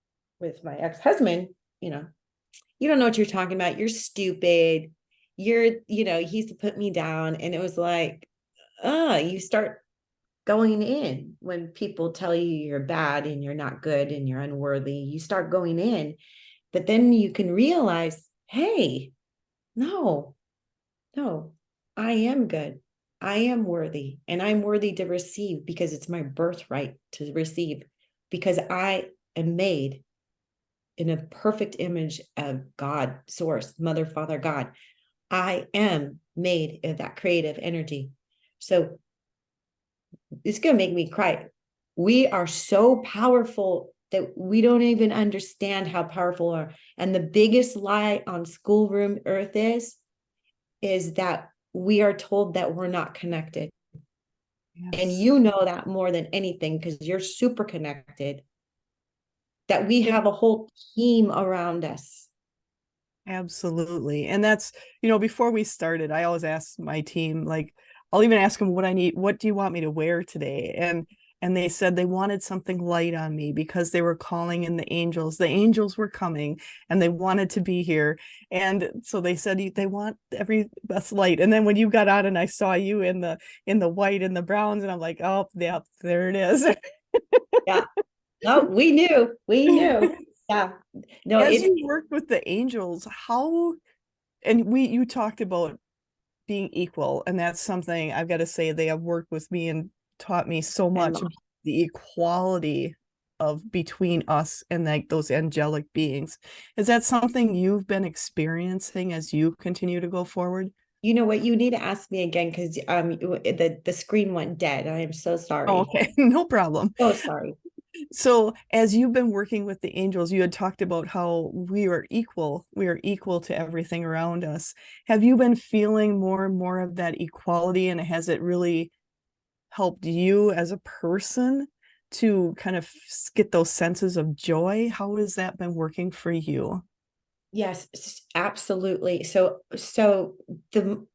with my ex-husband, you don't know what you're talking about. You're stupid. He used to put me down. And it was like, you start going in when people tell you you're bad and you're not good and you're unworthy. You start going in, but then you can realize, hey, no, no, I am good. I am worthy and I'm worthy to receive because it's my birthright to receive because I am made in a perfect image of God, source, mother, father, God. I am made of that creative energy. So it's going to make me cry. We are so powerful that we don't even understand how powerful we are. And the biggest lie on schoolroom earth is that we are told that we're not connected. And Yes. you know that more than anything because you're super connected, that we have a whole team around us. Absolutely. And that's, before we started, I always ask my team, like, I'll even ask them what I need, what do you want me to wear today? And they said they wanted something light on me because they were calling in the angels. The angels were coming and they wanted to be here. And so they said they want every best light. And then when you got on and I saw you in the white and the browns, and I'm like, oh, yep, there it is. Yeah. No, we knew. We knew. Yeah. No, As it's you worked with the angels, how and you talked about being equal, and that's something I've got to say they have worked with me and taught me so I much love. about the equality of between us and like those angelic beings. Is that something you've been experiencing as you continue to go forward? You know what? You need to ask me again because the screen went dead. I am so Oh, sorry. okay. No problem. So sorry. So, as you've been working with the angels, you had talked about how we are equal. We are equal to everything around us. Have you been feeling more and more of that equality? And has it really helped you as a person to kind of get those senses of joy? How has that been working for you? Yes, absolutely. So the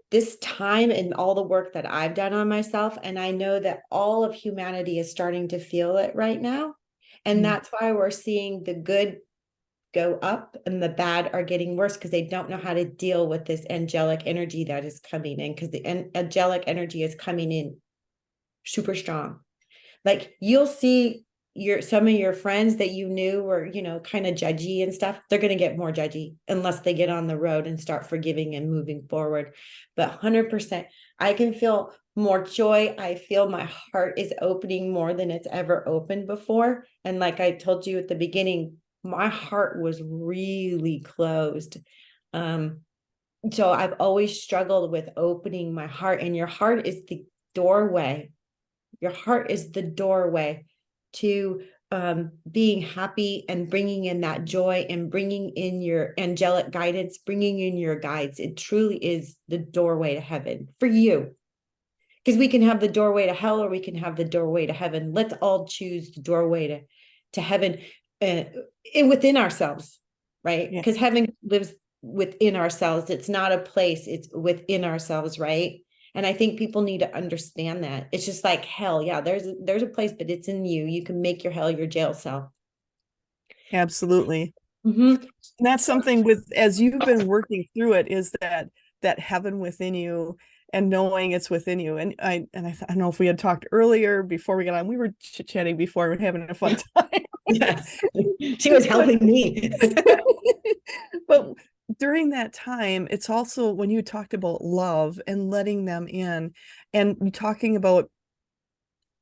this time and all the work that I've done on myself, and I know that all of humanity is starting to feel it right now. And Mm. that's why we're seeing the good go up and the bad are getting worse because they don't know how to deal with this angelic energy that is coming in because the angelic energy is coming in super strong. Like you'll see some of your friends that you knew were, kind of judgy and stuff, they're going to get more judgy unless they get on the road and start forgiving and moving forward. But 100%, I can feel more joy. I feel my heart is opening more than it's ever opened before. And like I told you at the beginning, my heart was really closed. Um, so I've always struggled with opening my heart, and your heart is the doorway. Your heart is the doorway to being happy and bringing in that joy and bringing in your angelic guidance, bringing in your guides. It truly is the doorway to heaven for you. Because we can have the doorway to hell or we can have the doorway to heaven. Let's all choose the doorway to heaven within ourselves, right? Yeah. Because heaven lives within ourselves. It's not a place, it's within ourselves, right? And I think people need to understand that. It's just like hell, yeah, there's a place, but it's in you. You can make your hell your jail cell. Absolutely. Mm-hmm. And that's something with, as you've been working through it, is that heaven within you and knowing it's within you. And I don't know if we had talked earlier before we got on, we were chit-chatting before, we're having a fun time. Yes, she was helping me. But during that time, it's also when you talked about love and letting them in, and talking about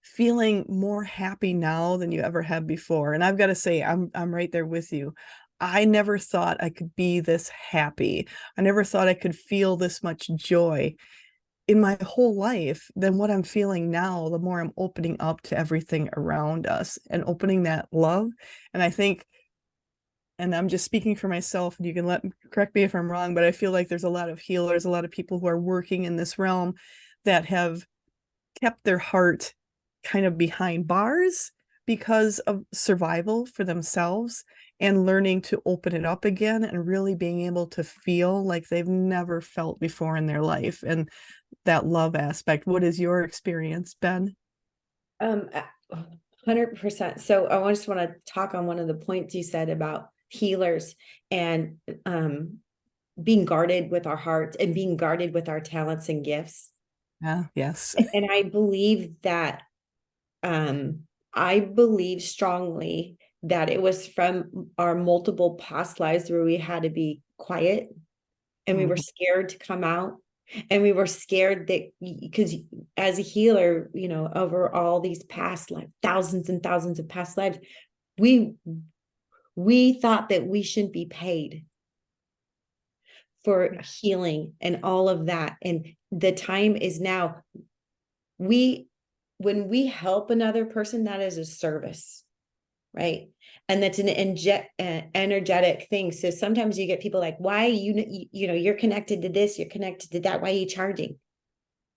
feeling more happy now than you ever have before. And I've got to say, I'm right there with you. I never thought I could be this happy. I never thought I could feel this much joy in my whole life than what I'm feeling now. The more I'm opening up to everything around us and opening that love. And I think, and I'm just speaking for myself, and you can correct me if I'm wrong, but I feel like there's a lot of healers, a lot of people who are working in this realm that have kept their heart kind of behind bars because of survival for themselves, and learning to open it up again and really being able to feel like they've never felt before in their life. And that love aspect. What is your experience, Ben? 100%. So I just want to talk on one of the points you said about healers and being guarded with our hearts and being guarded with our talents and gifts. Yeah, yes. And I believe that I believe strongly that it was from our multiple past lives where we had to be quiet and we were scared to come out. And we were scared that, because as a healer, over all these past lives, thousands and thousands of past lives, we thought that we shouldn't be paid for healing and all of that. And the time is now. When we help another person, that is a service, right? And that's an energetic thing. So sometimes you get people like, why you're connected to this, you're connected to that, why are you charging?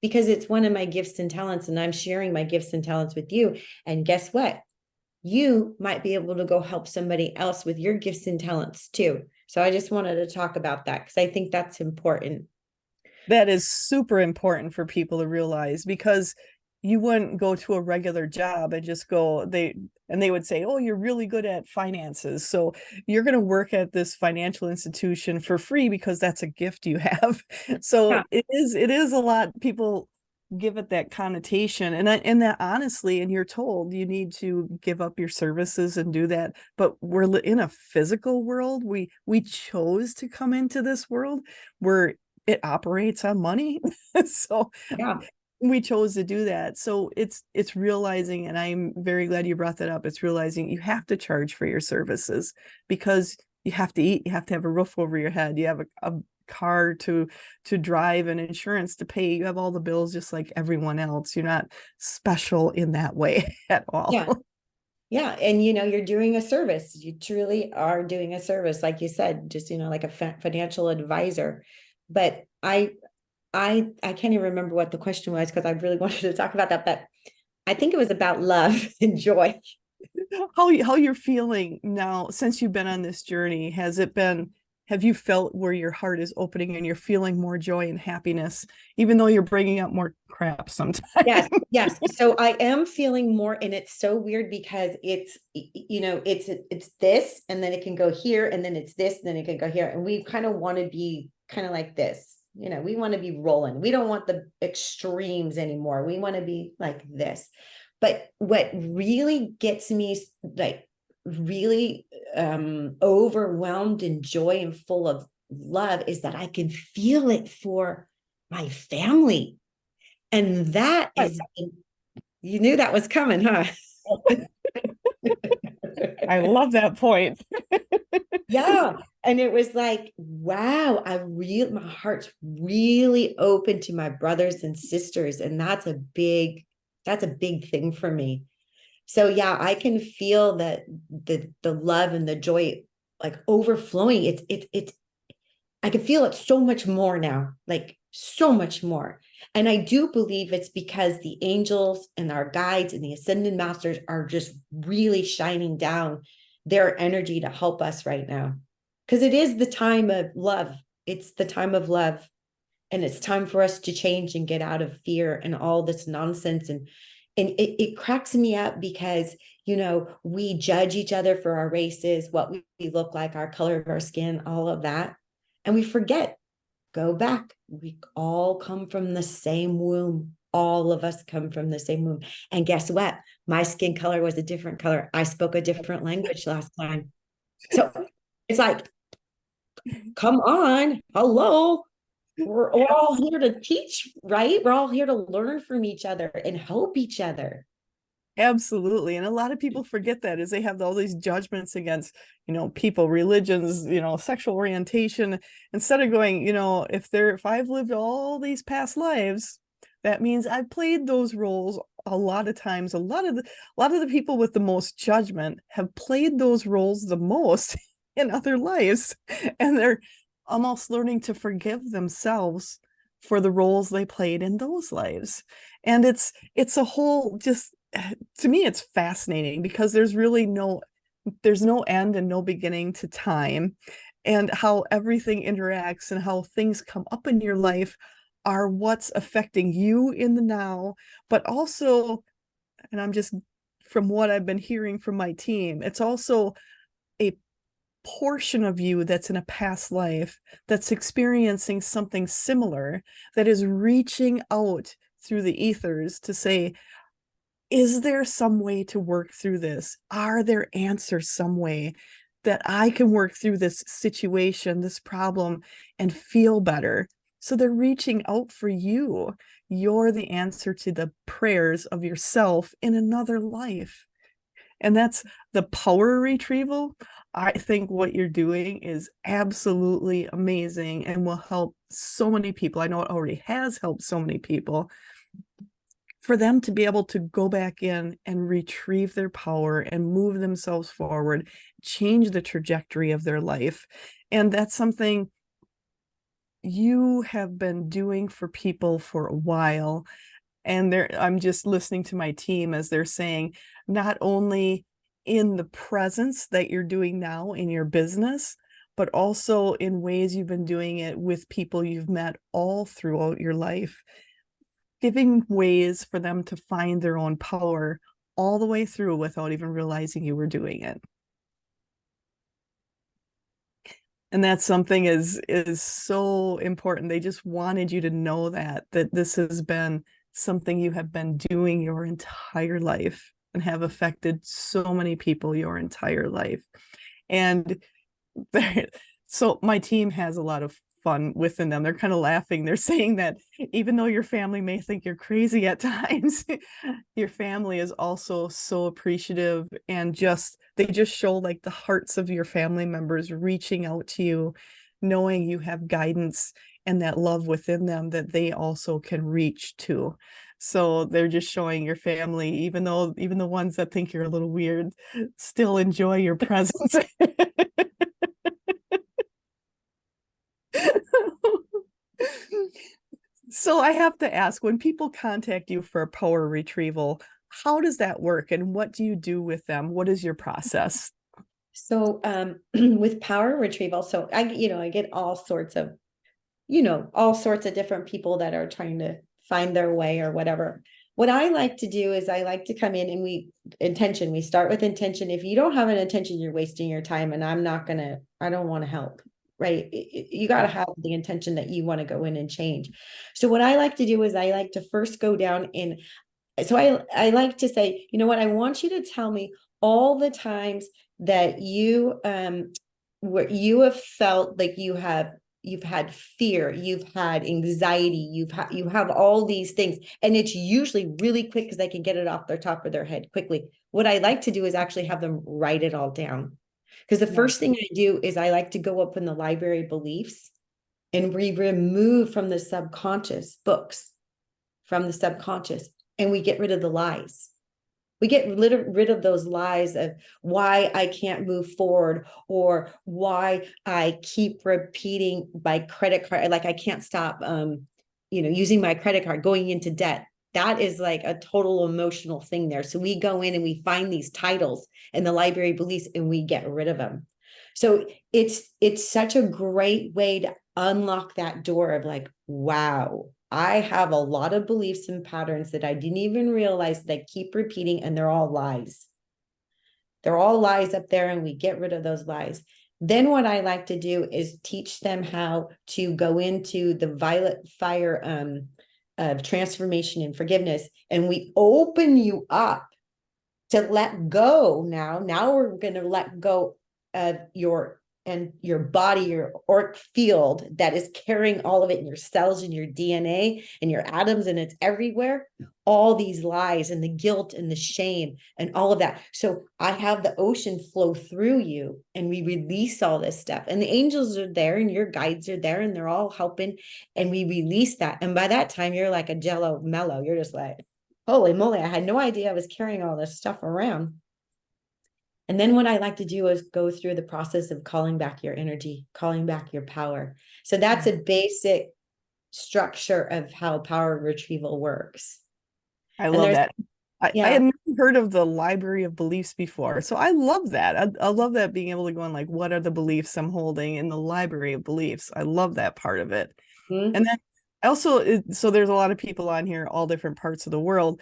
Because it's one of my gifts and talents, and I'm sharing my gifts and talents with you. And guess what? You might be able to go help somebody else with your gifts and talents too. So I just wanted to talk about that because I think that's important. That is super important for people to realize, because you wouldn't go to a regular job and just go, they would say, oh, you're really good at finances, so you're going to work at this financial institution for free because that's a gift you have. So Yeah. it is a lot. People give it that connotation, and that honestly, and you're told you need to give up your services and do that, but we're in a physical world. We chose to come into this world where it operates on money. So Yeah. we chose to do that. So it's realizing, and I'm very glad you brought that up, it's realizing you have to charge for your services, because you have to eat, you have to have a roof over your head, you have a car to drive, and insurance to pay, you have all the bills just like everyone else. You're not special in that way at all. Yeah. Yeah. And, you're doing a service. You truly are doing a service. Like you said, just, like a financial advisor. But I can't even remember what the question was, because I really wanted to talk about that, but I think it was about love and joy. How you're feeling now since you've been on this journey? Have you felt where your heart is opening and you're feeling more joy and happiness, even though you're bringing up more crap sometimes? Yes. So I am feeling more, and it's so weird because it's this, and then it can go here, and then it's this, and then it can go here. And we kind of want to be kind of like this. We want to be rolling. We don't want the extremes anymore. We want to be like this. But what really gets me like really overwhelmed in joy and full of love is that I can feel it for my family. And that is, you knew that was coming, huh? I love that point. Yeah. And it was like, wow, my heart's really open to my brothers and sisters. And that's a big thing for me. So yeah, I can feel that the love and the joy like overflowing. It's I can feel it so much more now, like so much more. And I do believe it's because the angels and our guides and the ascended masters are just really shining down their energy to help us right now. because it is the time of love. It's the time of love. And it's time for us to change and get out of fear and all this nonsense. And it cracks me up because, you know, we judge each other for our races, what we look like, our color of our skin, all of that. And we forget, go back. We all come from the same womb. All of us come from the same womb. And guess what? My skin color was a different color. I spoke a different language last time. So it's like, come on, hello. We're all here to teach, right? We're all here to learn from each other and help each other. Absolutely. And a lot of people forget that as they have all these judgments against, people, religions, sexual orientation, instead of going, if I've lived all these past lives, that means I've played those roles a lot of times. A lot of the people with the most judgment have played those roles the most in other lives. And they're almost learning to forgive themselves for the roles they played in those lives. And it's a whole, just to me, it's fascinating because there's no end and no beginning to time, and how everything interacts and how things come up in your life are what's affecting you in the now. But also, and I'm just, from what I've been hearing from my team, it's also a portion of you that's in a past life that's experiencing something similar, that is reaching out through the ethers to say, is there some way to work through this? Are there answers some way that I can work through this situation, this problem, and feel better? So they're reaching out for you. You're the answer to the prayers of yourself in another life. And that's the power retrieval. I think what you're doing is absolutely amazing and will help so many people. I know it already has helped so many people, for them to be able to go back in and retrieve their power and move themselves forward, change the trajectory of their life. And that's something you have been doing for people for a while. And I'm just listening to my team as they're saying, not only in the presence that you're doing now in your business, but also in ways you've been doing it with people you've met all throughout your life, giving ways for them to find their own power all the way through without even realizing you were doing it. And that's something is so important. They just wanted you to know that this has been something you have been doing your entire life and have affected so many people your entire life. And so my team has a lot of fun within them. They're kind of laughing. They're saying that even though your family may think you're crazy at times, your family is also so appreciative, and they just show like the hearts of your family members reaching out to you, knowing you have guidance and that love within them that they also can reach to. So they're just showing your family, even the ones that think you're a little weird, still enjoy your presence. So I have to ask, when people contact you for a power retrieval, how does that work and what do you do with them? What is your process? So with power retrieval, so I get all sorts of different people that are trying to find their way or whatever. What I like to do is I like to come in and we start with intention. If you don't have an intention, you're wasting your time, and I don't want to help, right? You got to have the intention that you want to go in and change. So what I like to do is I like to first go down in, so I like to say, you know what, I want you to tell me all the times that where you have felt like you've had fear, you've had anxiety, you have all these things, and it's usually really quick because they can get it off their top of their head quickly. What I like to do is actually have them write it all down, because the first thing I do is I like to go up in the library beliefs and we remove from the subconscious books, from the subconscious, and we get rid of the lies. We get rid of those lies of why I can't move forward, or why I keep repeating my credit card. Like I can't stop, using my credit card, going into debt. That is like a total emotional thing there. So we go in and we find these titles in the library beliefs and we get rid of them. So it's such a great way to unlock that door of like, wow, I have a lot of beliefs and patterns that I didn't even realize that I keep repeating, and they're all lies. They're all lies up there, and we get rid of those lies. Then what I like to do is teach them how to go into the violet fire of transformation and forgiveness. And we open you up to let go now. Now we're going to let go of your body, your auric field that is carrying all of it in your cells and your DNA and your atoms, and it's everywhere. All these lies and the guilt and the shame and all of that. So I have the ocean flow through you, and we release all this stuff. And the angels are there, and your guides are there, and they're all helping. And we release that. And by that time, you're like a jello mellow. You're just like, holy moly, I had no idea I was carrying all this stuff around. And then what I like to do is go through the process of calling back your energy, calling back your power. So that's a basic structure of how power retrieval works. I And love there's, that. I yeah. had never heard of the library of beliefs before. So I love that. I love that, being able to go on like, what are the beliefs I'm holding in the library of beliefs? I love that part of it. Mhm. And then also, so there's a lot of people on here, all different parts of the world.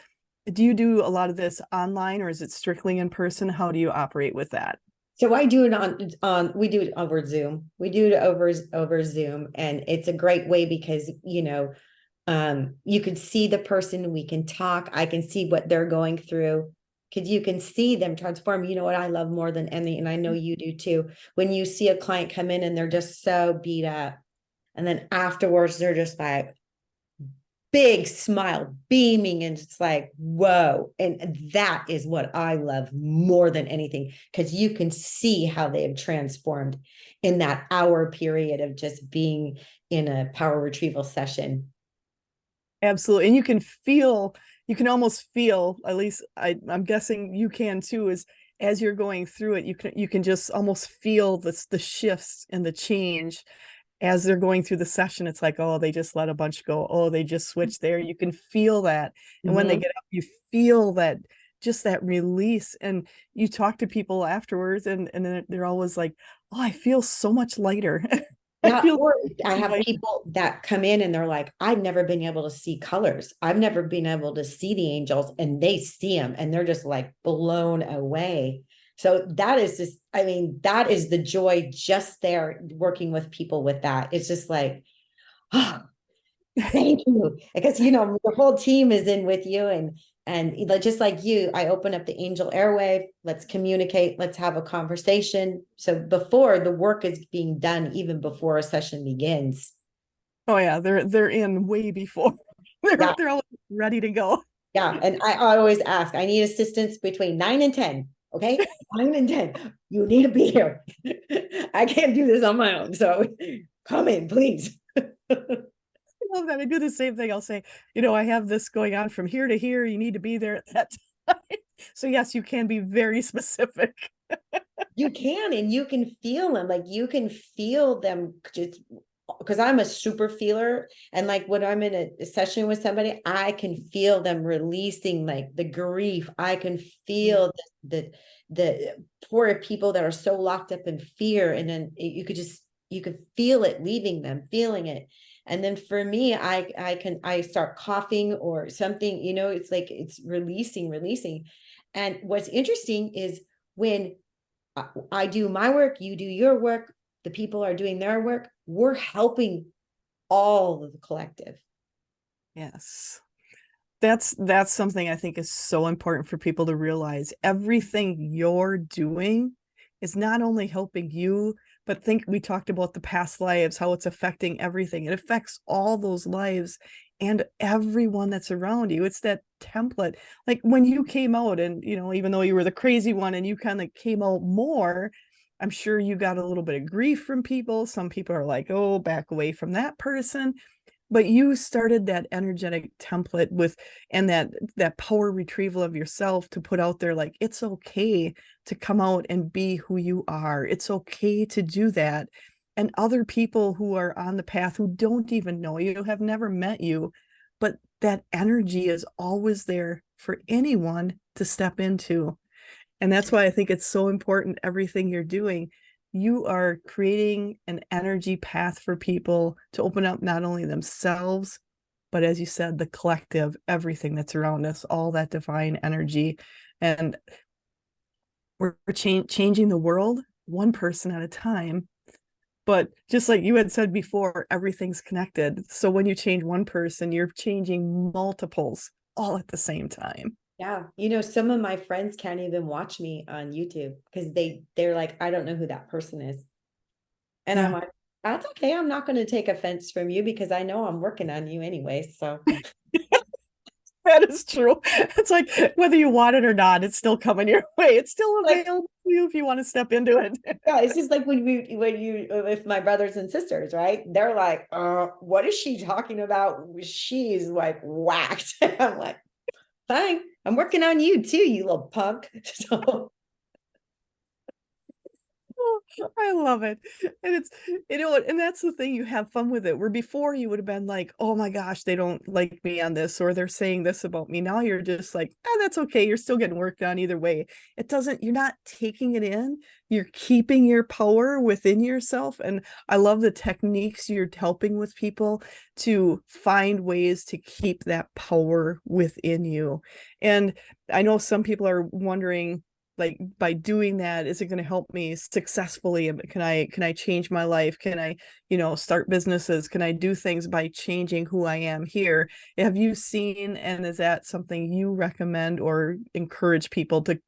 Do you do a lot of this online, or is it strictly in person? How do you operate with that? So I do it on we do it over Zoom. We do it over Zoom, and it's a great way because you could see the person, we can talk, I can see what they're going through, because you can see them transform. You know what I love more than any, and I know you do too, when you see a client come in and they're just so beat up, and then afterwards they're just like big smile beaming, and it's like, whoa. And that is what I love more than anything, because you can see how they have transformed in that hour period of just being in a power retrieval session. Absolutely. And you can almost feel, at least I'm guessing you can too, is as you're going through it, you can just almost feel the shifts and the change as they're going through the session. It's like, oh, they just let a bunch go. Oh, they just switched there. You can feel that. And when they Mm-hmm. get up, you feel that, just that release. And you talk to people afterwards, and then they're always like, oh, I feel so much lighter. I Yeah, feel or I so much have lighter. people that come in and they're like, I've never been able to see colors. I've never been able to see the angels, and they see them and they're just like blown away. So that is just, I mean, that is the joy just there working with people with that. It's just like, oh, thank you. Because the whole team is in with you, and just like you, I open up the angel airwave. Let's communicate. Let's have a conversation. So before the work is being done, even before a session begins. Oh yeah, they're in way before. Yeah, They're all ready to go. yeah. And I always ask, I need assistance between 9 and 10. Okay, 9 and 10. You need to be here. I can't do this on my own. So come in, please. I love that. I do the same thing. I'll say, I have this going on from here to here. You need to be there at that time. So yes, you can be very specific. You can, and you can feel them. Like you can feel them just because I'm a super feeler. And like when I'm in a session with somebody, I can feel them releasing like the grief. I can feel the poor people that are so locked up in fear. And then you could feel it leaving them, feeling it. And then for me, I start coughing or something, it's like it's releasing. And what's interesting is when I do my work, you do your work, the people are doing their work, we're helping all of the collective. Yes. That's something I think is so important for people to realize. Everything you're doing is not only helping you, but think we talked about the past lives, how it's affecting everything. It affects all those lives and everyone that's around you. It's that template. Like when you came out, and even though you were the crazy one and you kind of came out more, I'm sure you got a little bit of grief from people. Some people are like, oh, back away from that person, but you started that energetic template with, and that power retrieval of yourself to put out there, like, it's okay to come out and be who you are. It's okay to do that. And other people who are on the path, who don't even know you, have never met you, but that energy is always there for anyone to step into. And that's why I think it's so important, everything you're doing, you are creating an energy path for people to open up not only themselves, but as you said, the collective, everything that's around us, all that divine energy. And we're changing the world one person at a time. But just like you had said before, everything's connected. So when you change one person, you're changing multiples all at the same time. Yeah. You know, some of my friends can't even watch me on YouTube because they're like, I don't know who that person is. And I'm Yeah. like, that's okay. I'm not going to take offense from you because I know I'm working on you anyway. So That is true. It's like whether you want it or not, it's still coming your way. It's still like, available to you if you want to step into it. yeah, it's just like with my brothers and sisters, right? They're like, what is she talking about? She's like whacked. I'm like, fine. I'm working on you too, you little punk. So I love it. And it's, and that's the thing, you have fun with it. Where before you would have been like, oh my gosh, they don't like me on this, or they're saying this about me. Now you're just like, oh, that's okay. You're still getting work done either way. It doesn't, you're not taking it in. You're keeping your power within yourself. And I love the techniques you're helping with people to find ways to keep that power within you. And I know some people are wondering, like, by doing that, is it going to help me successfully? Can I change my life? Can I, start businesses? Can I do things by changing who I am here? Have you seen, and is that something you recommend or encourage people to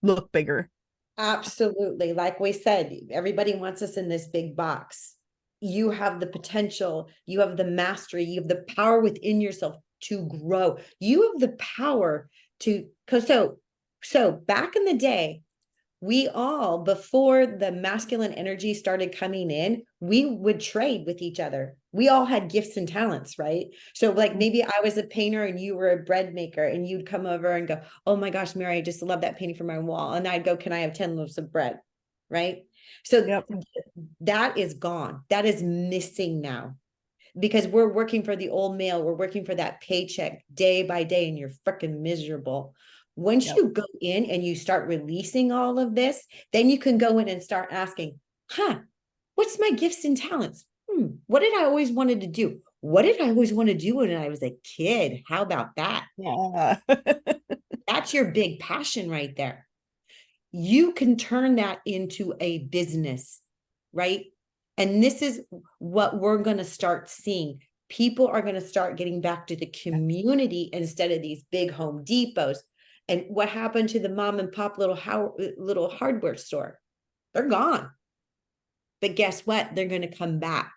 look bigger? absolutely. Like we said, everybody wants us in this big box. You have the potential, you have the mastery, you have the power within yourself to grow. You have the power to, because so back in the day, we all, before the masculine energy started coming in, we would trade with each other. We all had gifts and talents, right? So like maybe I was a painter and you were a bread maker, and you'd come over and go, oh my gosh, Mary, I just love that painting for my wall. And I'd go, can I have 10 loaves of bread? Right. So Yep. that is gone. That is missing now because we're working for the old male. We're working for that paycheck day by day, and you're freaking miserable. Once Yep. you go in and you start releasing all of this, then you can go in and start asking, what's my gifts and talents? What did I always wanted to do? What did I always want to do when I was a kid? How about that? Yeah. That's your big passion right there. You can turn that into a business, right? And this is what we're going to start seeing. People are going to start getting back to the community instead of these big Home Depots. And what happened to the mom and pop little hardware store? They're gone. But guess what? They're going to come back.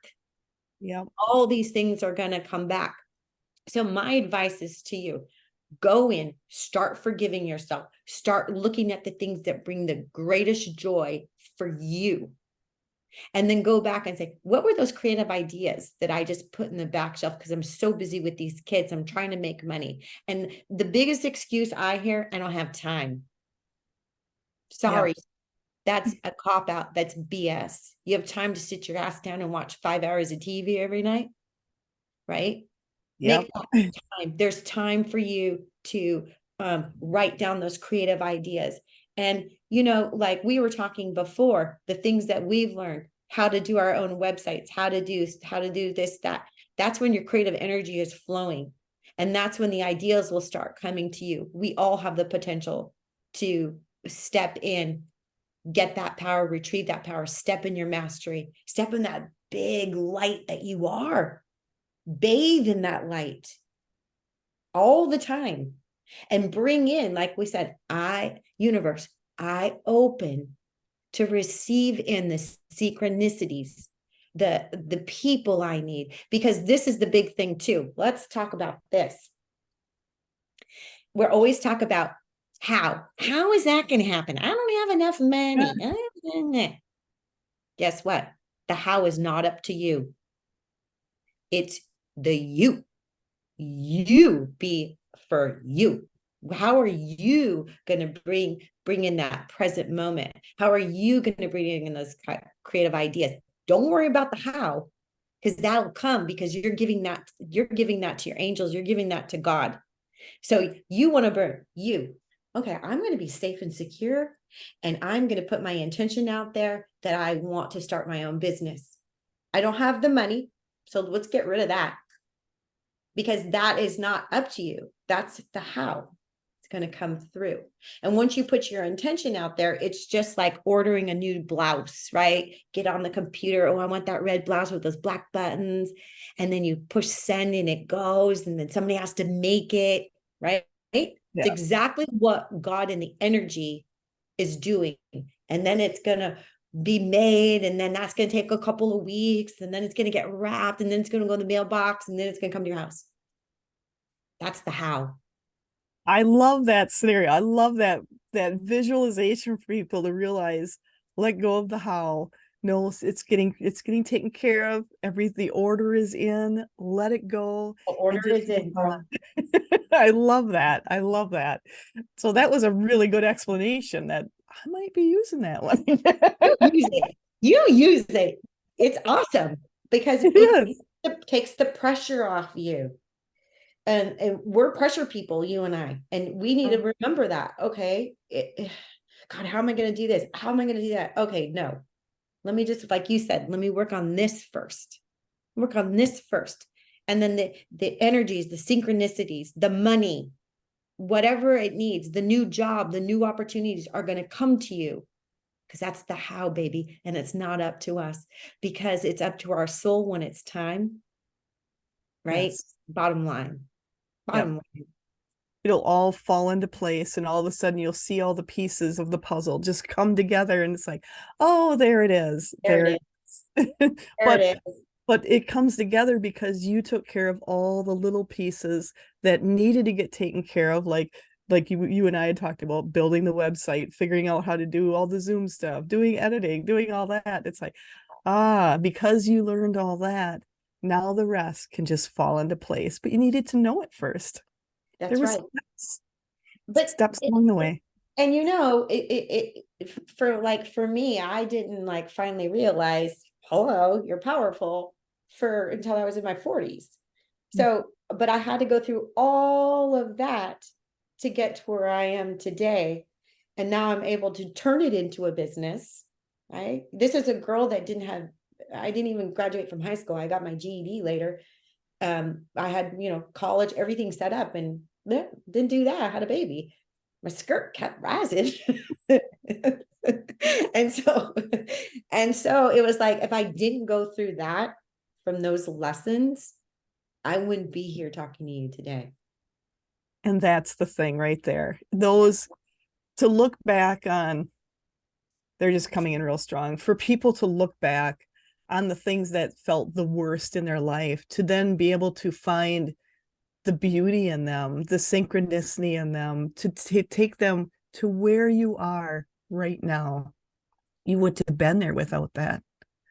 Yep. All these things are going to come back. So my advice is to you, go in, start forgiving yourself, start looking at the things that bring the greatest joy for you. And then go back and say, what were those creative ideas that I just put in the back shelf because I'm so busy with these kids? I'm trying to make money. And the biggest excuse I hear, I don't have time. Sorry, Yep. that's a cop out. That's BS. You have time to sit your ass down and watch 5 hours of TV every night, right? Yep. Make that time. There's time for you to write down those creative ideas. And, like we were talking before, the things that we've learned, how to do our own websites, how to do this, that. That's when your creative energy is flowing. And that's when the ideas will start coming to you. We all have the potential to step in, get that power, retrieve that power, step in your mastery, step in that big light that you are. Bathe in that light all the time and bring in, like we said, universe, I open to receive in the synchronicities, the people I need, because this is the big thing too. Let's talk about this. We're always talk about how is that going to happen? I don't have enough money. Guess what? The how is not up to you. It's the you be for you. How are you going to bring in that present moment? How are you going to bring in those creative ideas? Don't worry about the how, because that'll come because you're giving that to your angels, you're giving that to God. So you want to burn you. okay, I'm going to be safe and secure. And I'm going to put my intention out there that I want to start my own business. I don't have the money. So let's get rid of that, because that is not up to you. That's the how it's going to come through. And once you put your intention out there, it's just like ordering a new blouse, right? Get on the computer. Oh, I want that red blouse with those black buttons. And then you push send and it goes. And then somebody has to make it, right? It's Yeah. exactly what God and the energy is doing. And then it's going to be made, and then that's going to take a couple of weeks, and then it's going to get wrapped, and then it's going to go in the mailbox, and then it's going to come to your house. That's the how. I love that scenario. I love that visualization for people to realize, let go of the how. No, it's getting taken care of. The order is in. Let it go. The And order just is in. move on. I love that. I love that. So that was a really good explanation that I might be using that one. You use it. You use it. It's awesome because It is. it takes the pressure off you. And we're pressure people, you and I, and we need to remember that. Okay, God, how am I going to do this? How am I going to do that? Okay, no, let me just, like you said, let me work on this first. Work on this first, and then the energies, the synchronicities, the money, whatever it needs, the new job, the new opportunities are going to come to you, because that's the how, baby. And it's not up to us, because it's up to our soul when it's time, right? Yes. Bottom line. Yep. Bottom line. It'll all fall into place, and all of a sudden you'll see all the pieces of the puzzle just come together, and it's like, oh, there it is. There it There is. it is. There but it is. but it comes together because you took care of all the little pieces that needed to get taken care of, like you and I had talked about, building the website, figuring out how to do all the Zoom stuff, doing editing, doing all that. It's like, because you learned all that, now the rest can just fall into place. But you needed to know it first. There That's was right. steps, But steps along the way. and for me, I didn't like finally realize, hello, you're powerful, for until I was in my 40s. So, but I had to go through all of that to get to where I am today. And now I'm able to turn it into a business, right? This is a girl that I didn't even graduate from high school. I got my GED later. I had, college, everything set up, and didn't do that. I had a baby. My skirt kept rising. and so and so it was like, if I didn't go through that from those lessons, I wouldn't be here talking to you today. And that's the thing right there. Those, to look back on, they're just coming in real strong. For people to look back on the things that felt the worst in their life, to then be able to find the beauty in them, the synchronicity in them, to take them to where you are right now. You wouldn't have been there without that.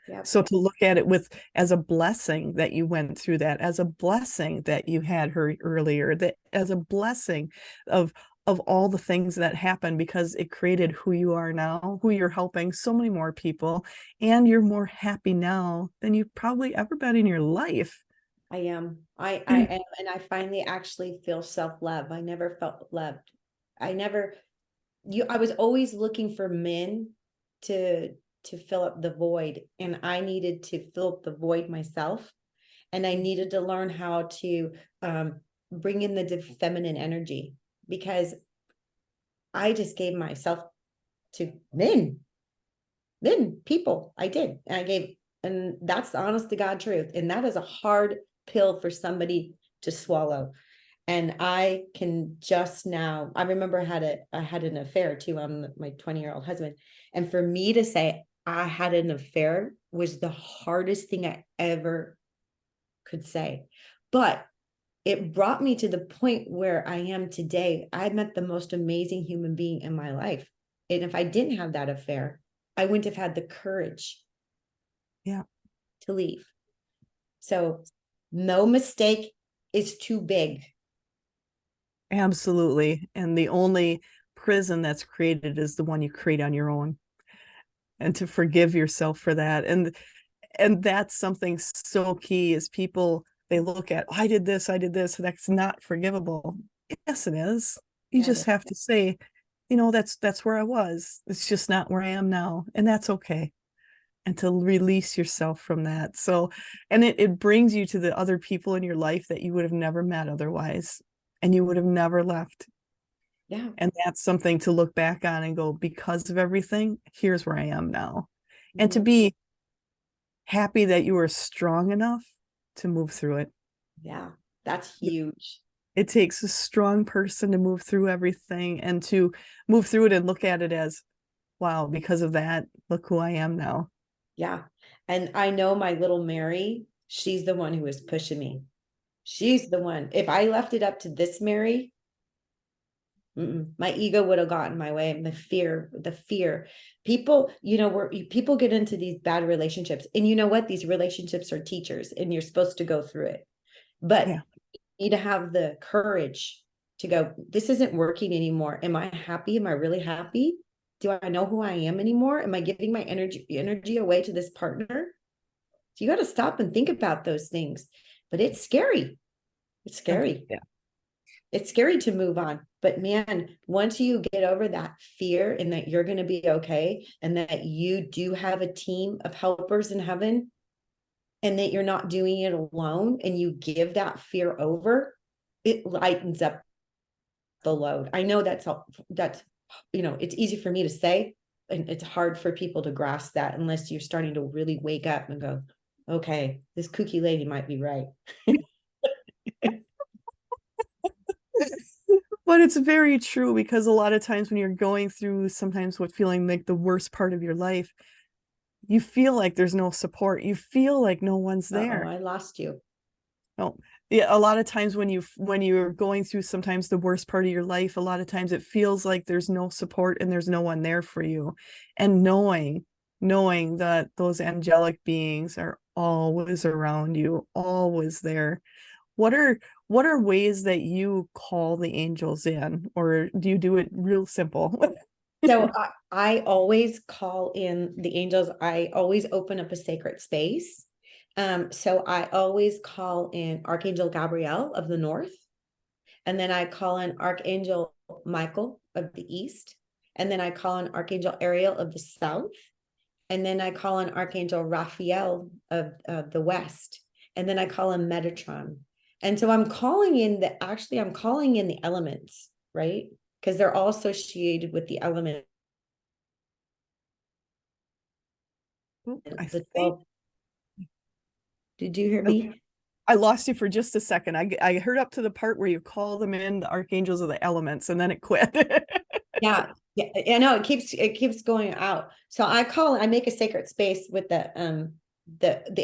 Yep. So to look at it with, as a blessing that you went through that, as a blessing that you had her earlier, that as a blessing of all the things that happened, because it created who you are now, who you're helping so many more people, and you're more happy now than you've probably ever been in your life. I am. I am, and I finally actually feel self-love. I never felt loved. I never I was always looking for men to fill up the void, and I needed to fill up the void myself, and I needed to learn how to bring in the feminine energy, because I just gave myself to people. I did. And I gave, and that's the honest to God truth. And that is a hard pill for somebody to swallow. And I can just now, I remember I had an affair too on my 20-year-old husband. And for me to say I had an affair was the hardest thing I ever could say. But it brought me to the point where I am today. I met the most amazing human being in my life. And if I didn't have that affair, I wouldn't have had the courage, Yeah, to leave. So no mistake is too big. absolutely. And the only prison that's created is the one you create on your own. And to forgive yourself for that. And that's something so key, is people, they look at, oh, I did this, that's not forgivable. Yes, it is. You Yeah. just have to say, that's where I was. It's just not where I am now. And that's okay. And to release yourself from that. So, and it brings you to the other people in your life that you would have never met otherwise, and you would have never left. Yeah. And that's something to look back on and go, because of everything, here's where I am now. And to Mhm. be happy that you were strong enough to move through it. Yeah. That's huge. It takes a strong person to move through everything and to move through it and look at it as, wow, because of that, look who I am now. Yeah. And I know my little Mary, she's the one who was pushing me. She's the one. If I left it up to this Mary, my ego would have gotten my way. And the fear. People, where people get into these bad relationships. And you know what? These relationships are teachers and you're supposed to go through it. But Yeah. you need to have the courage to go, this isn't working anymore. Am I happy? Am I really happy? Do I know who I am anymore? Am I giving my energy away to this partner? So you got to stop and think about those things. But it's scary. It's scary. Yeah. It's scary to move on. But man, once you get over that fear and that you're going to be okay, and that you do have a team of helpers in heaven, and that you're not doing it alone, and you give that fear over, it lightens up the load. I know that's it's easy for me to say, and it's hard for people to grasp that unless you're starting to really wake up and go, okay, this kooky lady might be right. But it's very true, because a lot of times when you're going through sometimes what feeling like the worst part of your life, you feel like there's no support. You feel like no one's Uh-oh, there. I lost you. No. Yeah, a lot of times when you're going through sometimes the worst part of your life, a lot of times it feels like there's no support and there's no one there for you. And knowing that those angelic beings are always around you, always there. What are ways that you call the angels in, or do you do it real simple? So I always call in the angels. I always open up a sacred space. So I always call in Archangel Gabriel of the north, and then I call in Archangel Michael of the east, and then I call in Archangel Ariel of the south, and then I call in Archangel Raphael of the west, and then I call in Metatron. And so I'm calling in the elements, right? Because they're all associated with the element. I The think 12. Did you hear me? I lost you for just a second. I heard up to the part where you call them in the archangels of the elements, and then it quit. Yeah. Yeah. I know it keeps going out. So I make a sacred space with the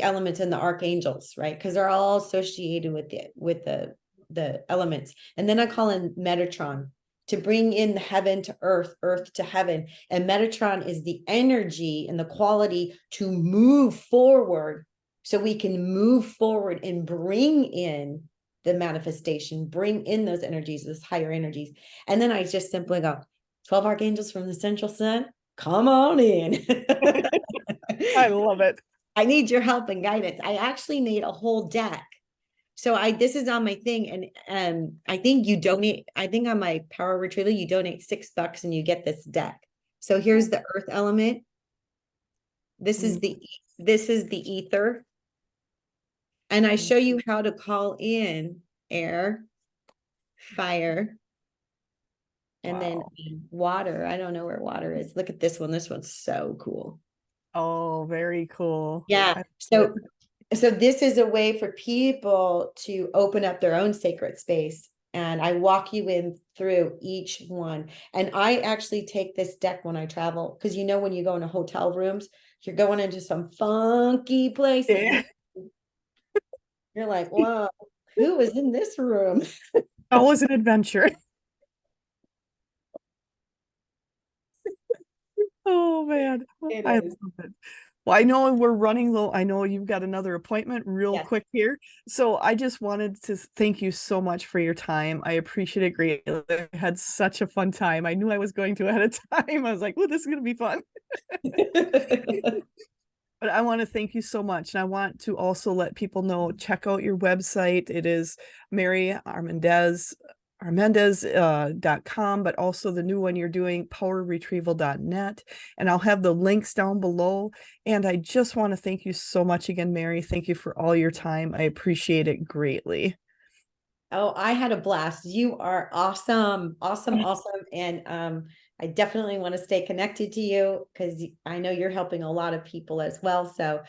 elements and the archangels, right? Because they're all associated with the elements. And then I call in Metatron to bring in the heaven to earth, earth to heaven. And Metatron is the energy and the quality to move forward, so we can move forward and bring in the manifestation, bring in those energies, those higher energies. And then I just simply go, 12 archangels from the central sun, come on in. I love it. I need your help and guidance. I actually made a whole deck. So this is on my thing. And I think on my Power-retrieval, you donate $6 and you get this deck. So here's the earth element. This is the ether. And I show you how to call in air, fire, and then water. I don't know where water is. Look at this one. This one's so cool. Oh, very cool. Yeah. So this is a way for people to open up their own sacred space. And I walk you in through each one. And I actually take this deck when I travel, because when you go into hotel rooms, you're going into some funky places. Yeah. You're like, whoa, who was in this room? That was an adventure. Oh man, It I is. love it. Well, I know we're running low. I know you've got another appointment real Yes. quick here. So I just wanted to thank you so much for your time. I appreciate it greatly. I had such a fun time. I knew I was going to ahead of time. I was like, well, this is going to be fun. But I want to thank you so much. And I want to also let people know, check out your website. It is Mary Armendarez Armendez.com, but also the new one you're doing, Power-retrieval.net. And I'll have the links down below. And I just want to thank you so much again, Mary. Thank you for all your time. I appreciate it greatly. Oh, I had a blast. You are awesome, awesome, awesome. And I definitely want to stay connected to you because I know you're helping a lot of people as well. So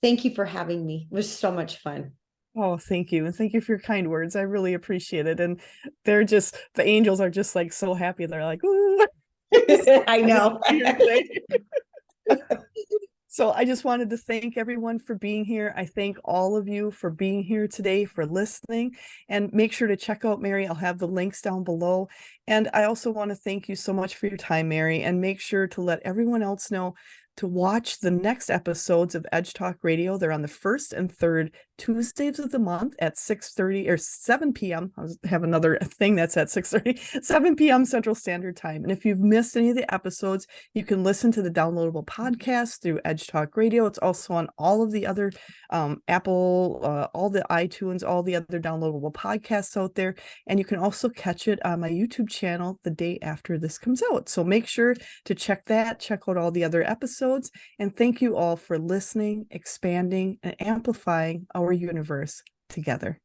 thank you for having me. It was so much fun. Oh, thank you. And thank you for your kind words. I really appreciate it. And the angels are just like so happy. They're like, ooh, I know. here today. So I just wanted to thank everyone for being here. I thank all of you for being here today, for listening, and make sure to check out Mary. I'll have the links down below. And I also want to thank you so much for your time, Mary, and make sure to let everyone else know to watch the next episodes of Edge Talk Radio. They're on the first and third Tuesdays of the month at 6:30 or 7 p.m. I have another thing that's at 6:30, 7 p.m. Central Standard Time. And if you've missed any of the episodes, you can listen to the downloadable podcast through Edge Talk Radio. It's also on all of the other Apple, all the iTunes, all the other downloadable podcasts out there. And you can also catch it on my YouTube channel the day after this comes out. So make sure to check that, check out all the other episodes. And thank you all for listening, expanding, and amplifying our universe together.